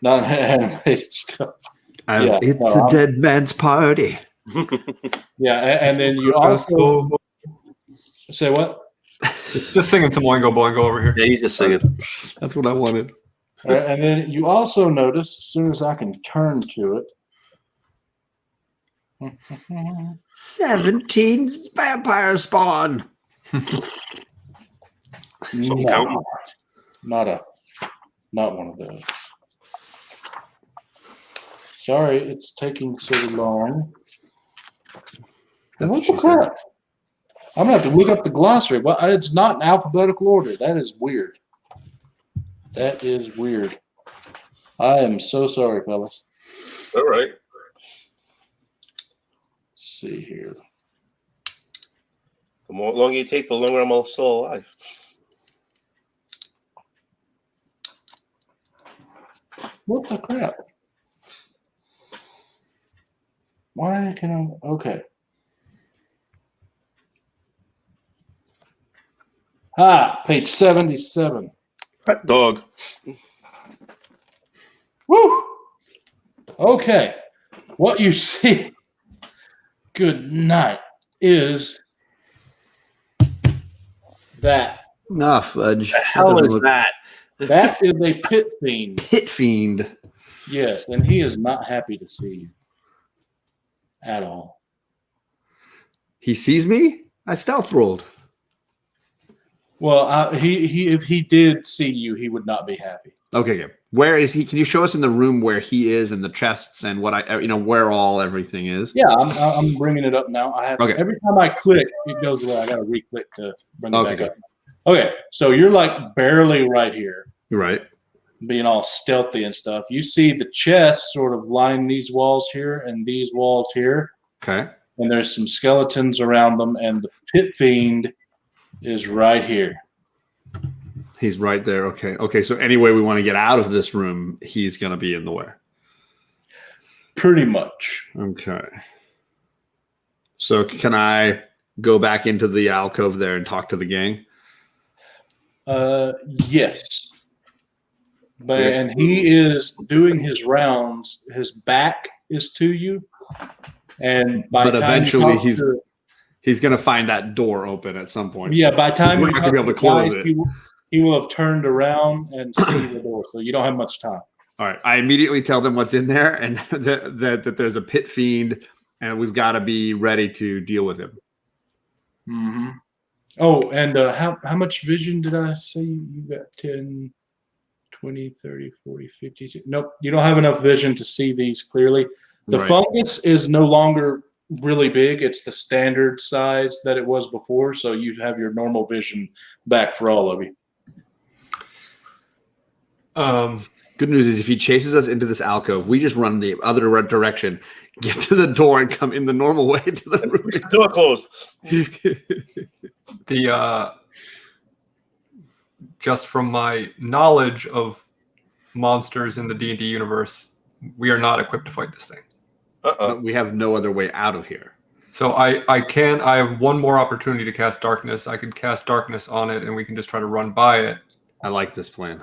not animated stuff. It's a dead man's party. Yeah, and then you also say what? Just singing some Oingo Boingo over here. yeah, he's just singing. That's what I wanted. All right, and then you also notice, as soon as I can turn to it, 17 vampire spawn. no, not one of those. Sorry, it's taking so long. What the crap? I'm gonna have to look up the glossary. Well, it's not in alphabetical order. That is weird. That is weird. I am so sorry, fellas. All right. Let's see here. The longer you take, the longer I'm still alive. What the crap? Why can I? Okay. Page 77. Hot dog. Woo! Okay. What you see, good night, is that. Nah, fudge. The hell is that? That is a pit fiend. Pit fiend. Yes, and he is not happy to see you at all. He sees me? I stealth rolled. Well, he if he did see you, he would not be happy. Okay, good. Where is he? Can you show us in the room where he is and the chests and what where everything is? Yeah, I'm bringing it up now. I have Okay. Every time I click, it goes away. I got to re-click to bring it back up. Okay, so you're like barely right here, Right. being all stealthy and stuff. You see the chests sort of line these walls here and these walls here, Okay. and there's some skeletons around them, and the pit fiend is right here. He's right there. Okay. Okay. So anyway, we want to get out of this room, he's going to be in the way. Pretty much. Okay. So can I go back into the alcove there and talk to the gang? Yes. But and he is doing his rounds. His back is to you, and but eventually he's going to find that door open at some point. Yeah, by the time we're not going to be able to close it. He will have turned around and see the door, so you don't have much time. All right. I immediately tell them what's in there and that there's a pit fiend, and we've got to be ready to deal with him. Mm-hmm. Oh, and how much vision did I say you got? 10, 20, 30, 40, 50. Nope, you don't have enough vision to see these clearly. The fungus is no longer really big. It's the standard size that it was before, so you have your normal vision back for all of you. Good news is if he chases us into this alcove, we just run the other direction, get to the door, and come in the normal way to the room. Door closed. Just from my knowledge of monsters in the D&D universe, we are not equipped to fight this thing. We have no other way out of here. So I have one more opportunity to cast darkness. I could cast darkness on it, and we can just try to run by it. I like this plan.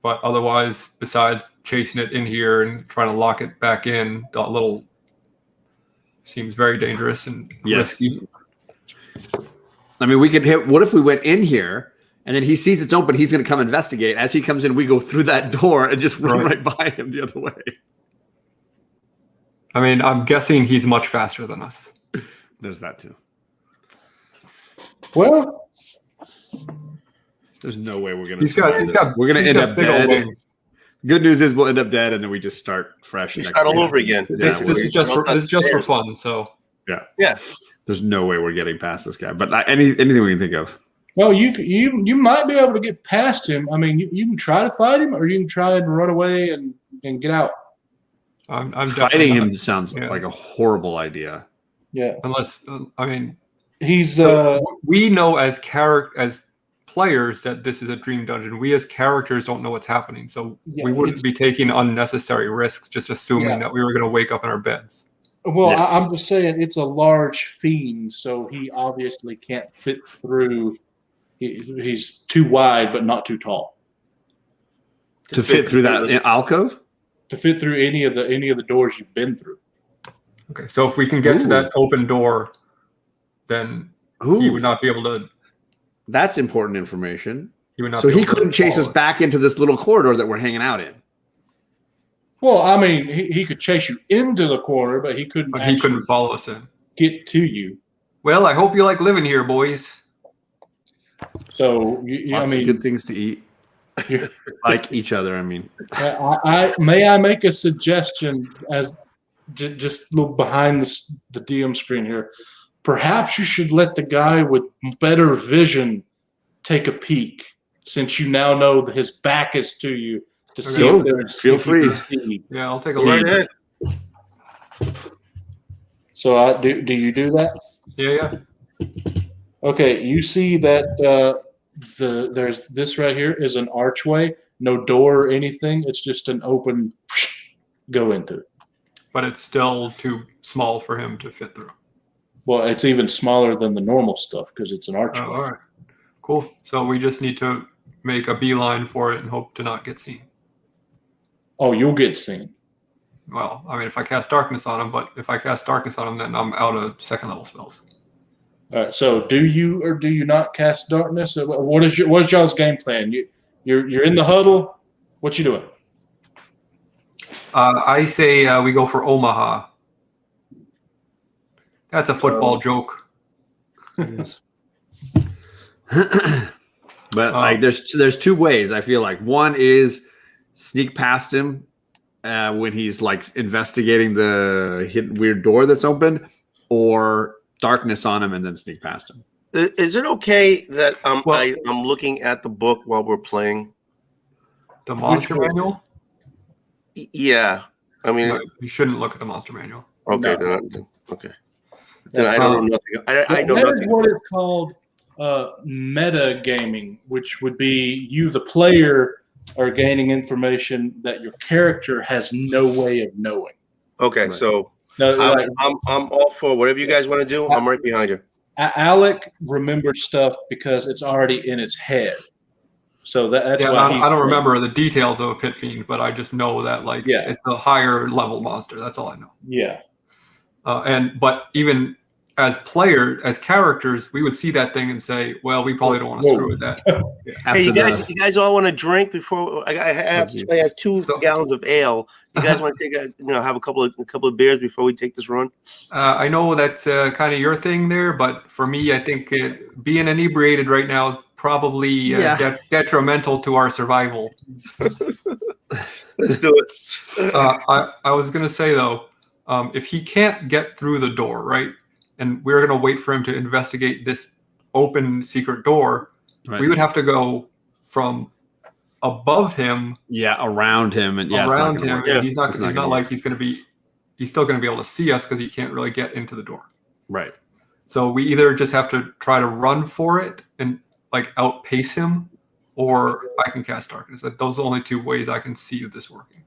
But otherwise, besides chasing it in here and trying to lock it back in, that little seems very dangerous and risky. I mean, we could hit. What if we went in here and then he sees it's open? He's going to come investigate. As he comes in, we go through that door and just run right by him the other way. I mean, I'm guessing he's much faster than us. There's that too. Well, there's no way we're going to. We're going to end up dead. Good news is we'll end up dead, and then we just start fresh. We start all over again. This is just for fun. So yeah. There's no way we're getting past this guy. But anything we can think of. Well, you might be able to get past him. I mean, you can try to fight him, or you can try and run away and get out. I'm fighting him sounds like a horrible idea. Yeah. Unless I mean, he's we know as players that this is a dream dungeon. We as characters don't know what's happening, so we wouldn't be taking unnecessary risks just assuming that we were going to wake up in our beds. Well, yes. I'm just saying it's a large fiend, so he obviously can't fit through. He's too wide, but not too tall. To fit through that alcove? To fit through any of the doors you've been through. Okay, so if we can get to that open door, then he would not be able to. That's important information. He would not. So he couldn't chase us back into this little corridor that we're hanging out in. Well, I mean, he could chase you into the corner, but he couldn't. But he couldn't follow us in. Get to you. Well, I hope you like living here, boys. So Lots of good things to eat. Like each other. I mean, may I make a suggestion as just a little behind the DM screen here? Perhaps you should let the guy with better vision take a peek, since you now know that his back is to you. To see if there's feel free. Yeah, I'll take a look. Right. So do you do that? Yeah. Okay, you see that there's this right here is an archway, no door or anything. It's just an open go into it. But it's still too small for him to fit through. Well, it's even smaller than the normal stuff because it's an archway. Oh, all right, cool. So we just need to make a beeline for it and hope to not get seen. Oh, you'll get seen. Well, I mean, if I cast darkness on him, but if I cast darkness on him, then I'm out of second level spells. All right. So, do you or do you not cast darkness? What's y'all's game plan? You're in the huddle. What you doing? I say we go for Omaha. That's a football joke. Yes. But like, there's two ways. I feel like one is sneak past him when he's like investigating the hidden weird door that's open, or darkness on him and then sneak past him. Is it okay that Well- I'm looking at the book while we're playing? The monster one? manual? Yeah. I mean, No, you shouldn't look at the monster manual. okay. No. Then, okay. Then I don't know nothing. I know That is nothing. what is called meta gaming, which would be you, the player, are gaining information that your character has no way of knowing. Okay, Right. so No, like, I'm all for whatever you guys want to do. I'm right behind you. Alec remembers stuff because it's already in his head. So that's Yeah, why I don't remember the details of a pit fiend, but I just know that Yeah. it's a higher level monster. That's all I know. Yeah. But even as characters, we would see that thing and say, "Well, we probably don't want to Whoa. screw with that." Hey, you guys all want to drink before I have 2 So- gallons of ale. You guys want to take have a couple of beers before we take this run? I know that's kind of your thing there, but for me, I think being inebriated right now is probably detrimental to our survival. Let's do it. I was going to say, though, if he can't get through the door, right, and we're going to wait for him to investigate this open secret door, we would have to go from above him, around him, and around him. Yeah. And he's not like he's still going to be able to see us because he can't really get into the door. Right. So we either just have to try to run for it and like outpace him, or I can cast darkness. Those are the only 2 ways I can see of this working.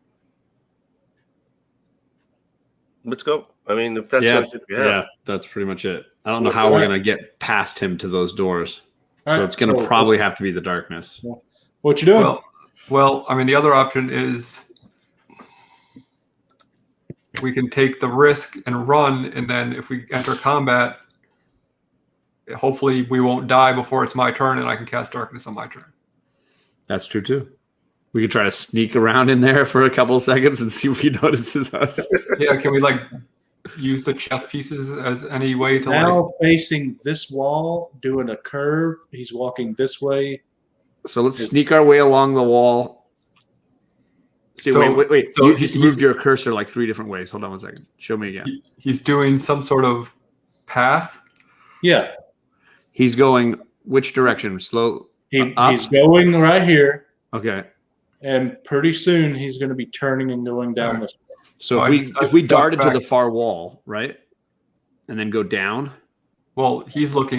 Let's go. I mean, if that's Yeah, that's pretty much it. I don't know how we're gonna get past him to those doors, All so right, it's gonna probably have to be the darkness. What you doing? Well, I mean, the other option is we can take the risk and run, and then if we enter combat, hopefully we won't die before it's my turn, and I can cast darkness on my turn. That's true too. We could try to sneak around in there for a couple of seconds and see if he notices us. Yeah, can we use the chess pieces as any way to now facing this wall, doing a curve. He's walking this way. So let's sneak our way along the wall. See, wait. So you just moved your cursor like 3 different ways. Hold on 1 second. Show me again. He's doing some sort of path. Yeah. He's going which direction? Slow. He's going right here, Okay. and pretty soon he's going to be turning and going down this way. So I if we duck darted to back. the far wall, right, and then go down. Well, he's about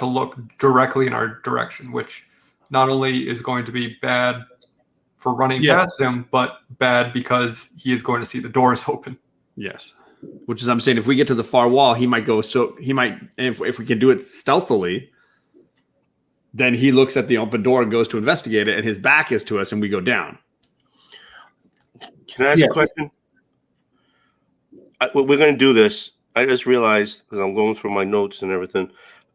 to look directly in our direction, which not only is going to be bad for running past him, but bad because he is going to see the doors open. Yes. Which is, I'm saying, if we get to the far wall, he might go. So he might, if we can do it stealthily, then he looks at the open door and goes to investigate it, and his back is to us, and we go down. Can I ask a question? We're going to do this. I just realized, because I'm going through my notes and everything,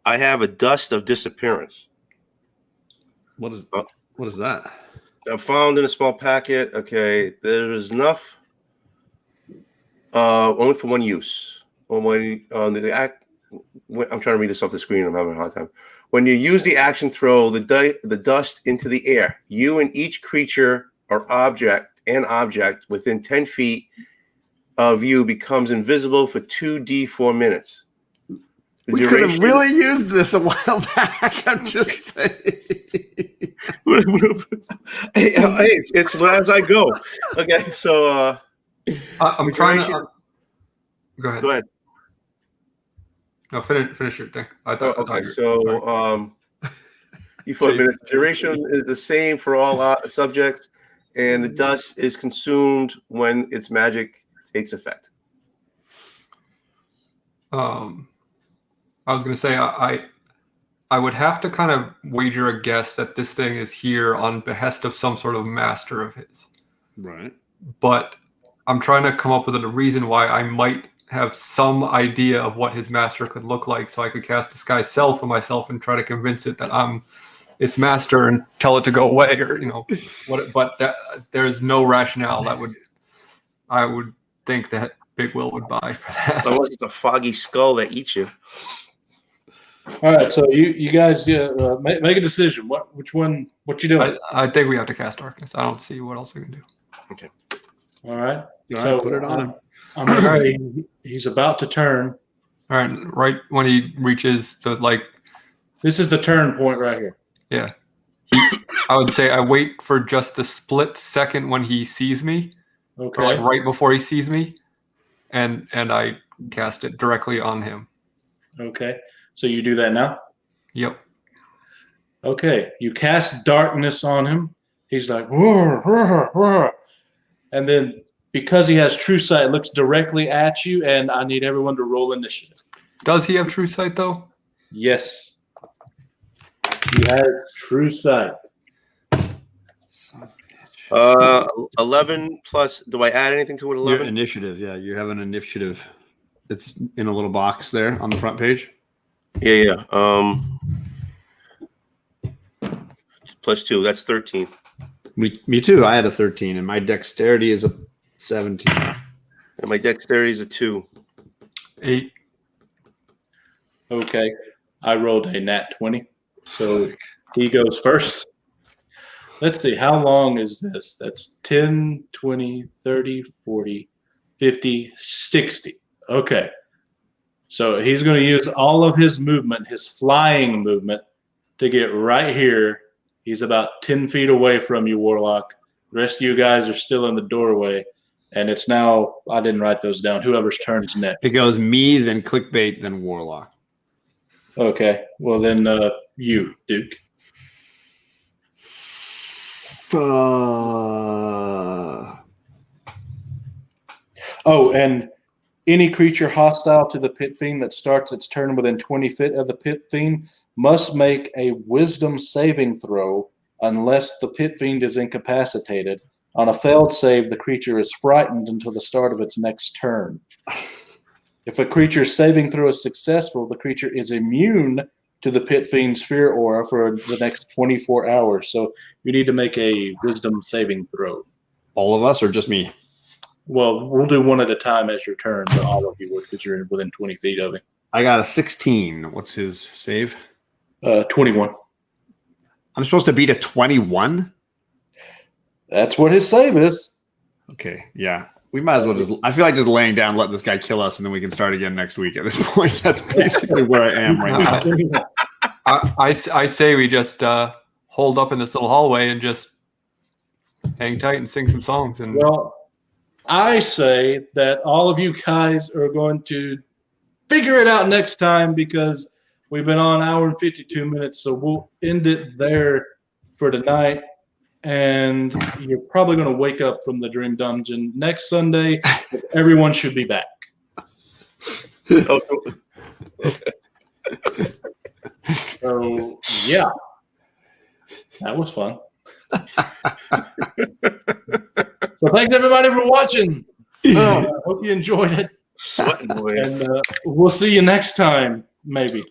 I have a dust of disappearance. What is that? I found in a small packet. Okay, there is enough. Only for one use. I'm trying to read this off the screen. I'm having a hard time. When you use the action throw the dust into the air, you and each creature or object within 10 feet of you becomes invisible for 2d4 minutes. We could have really used this a while back. I'm just saying. hey, it's as I go. Okay, so I'm trying to. Go ahead. Go ahead. No, finish your thing. I thought. Okay, so you 4 minutes. Duration is the same for all subjects, and the dust is consumed when its magic takes effect. I was going to say I would have to kind of wager a guess that this thing is here on behest of some sort of master of his. Right. But I'm trying to come up with a reason why I might have some idea of what his master could look like, so I could cast Disguise Self on myself and try to convince it that I'm its master and tell it to go away, or what. But there's no rationale I would think that Big Will would buy for that. Unless it's a foggy skull that eats you. All right, so you guys make a decision. What you doing? I think we have to cast Darkness. I don't see what else we can do. Okay. All right. All So right, put it on him. I'm going to say he's about to turn. All right, right when he reaches to like, This is the turn point right here. yeah. I would say I wait for just the split second when he sees me, Okay. or like right before he sees me, and I cast it directly on him. Okay. So you do that now? Yep. Okay. You cast darkness on him. He's like, "Roar, roar, roar." And then because he has true sight, looks directly at you, and I need everyone to roll initiative. Does he have true sight though? Yes. He has true sight. 11 plus. Do I add anything to it? Your 11. initiative, yeah. You have an initiative. It's in a little box there on the front page. Yeah. Plus 2. That's 13. Me too. I had a 13, and my dexterity is a 17. And my dexterity is a 2. 8. Okay. I rolled a nat 20. So he goes first. Let's see. How long is this? That's 10, 20, 30, 40, 50, 60. Okay. So he's going to use all of his movement, his flying movement, to get right here. He's about 10 feet away from you, Warlock. The rest of you guys are still in the doorway. And it's now, I didn't write those down, whoever's turn is next. It goes me, then clickbait, then warlock. Okay. Well, then you, Duke. Oh, and any creature hostile to the pit fiend that starts its turn within 20 feet of the pit fiend must make a wisdom saving throw unless the pit fiend is incapacitated. On a failed save, the creature is frightened until the start of its next turn. If a creature's saving throw is successful, the creature is immune to the pit fiend's fear aura for the next 24 hours. So you need to make a wisdom saving throw. All of us or just me? Well, we'll do one at a time as your turn, but all of you would because you're within 20 feet of him. I got a 16. What's his save? 21. I'm supposed to beat a 21? That's what his save is. Okay, yeah. We might as well just... I feel like just laying down, let this guy kill us, and then we can start again next week. At this point, that's basically where I am right now. I say we just hold up in this little hallway and just hang tight and sing some songs. And Well, I say that all of you guys are going to figure it out next time because we've been on an hour and 52 minutes, so we'll end it there for tonight. And you're probably going to wake up from the dream dungeon next Sunday. Everyone should be back. So, yeah. That was fun. So thanks, everybody, for watching. I hope you enjoyed it. Sweating away. And we'll see you next time, maybe.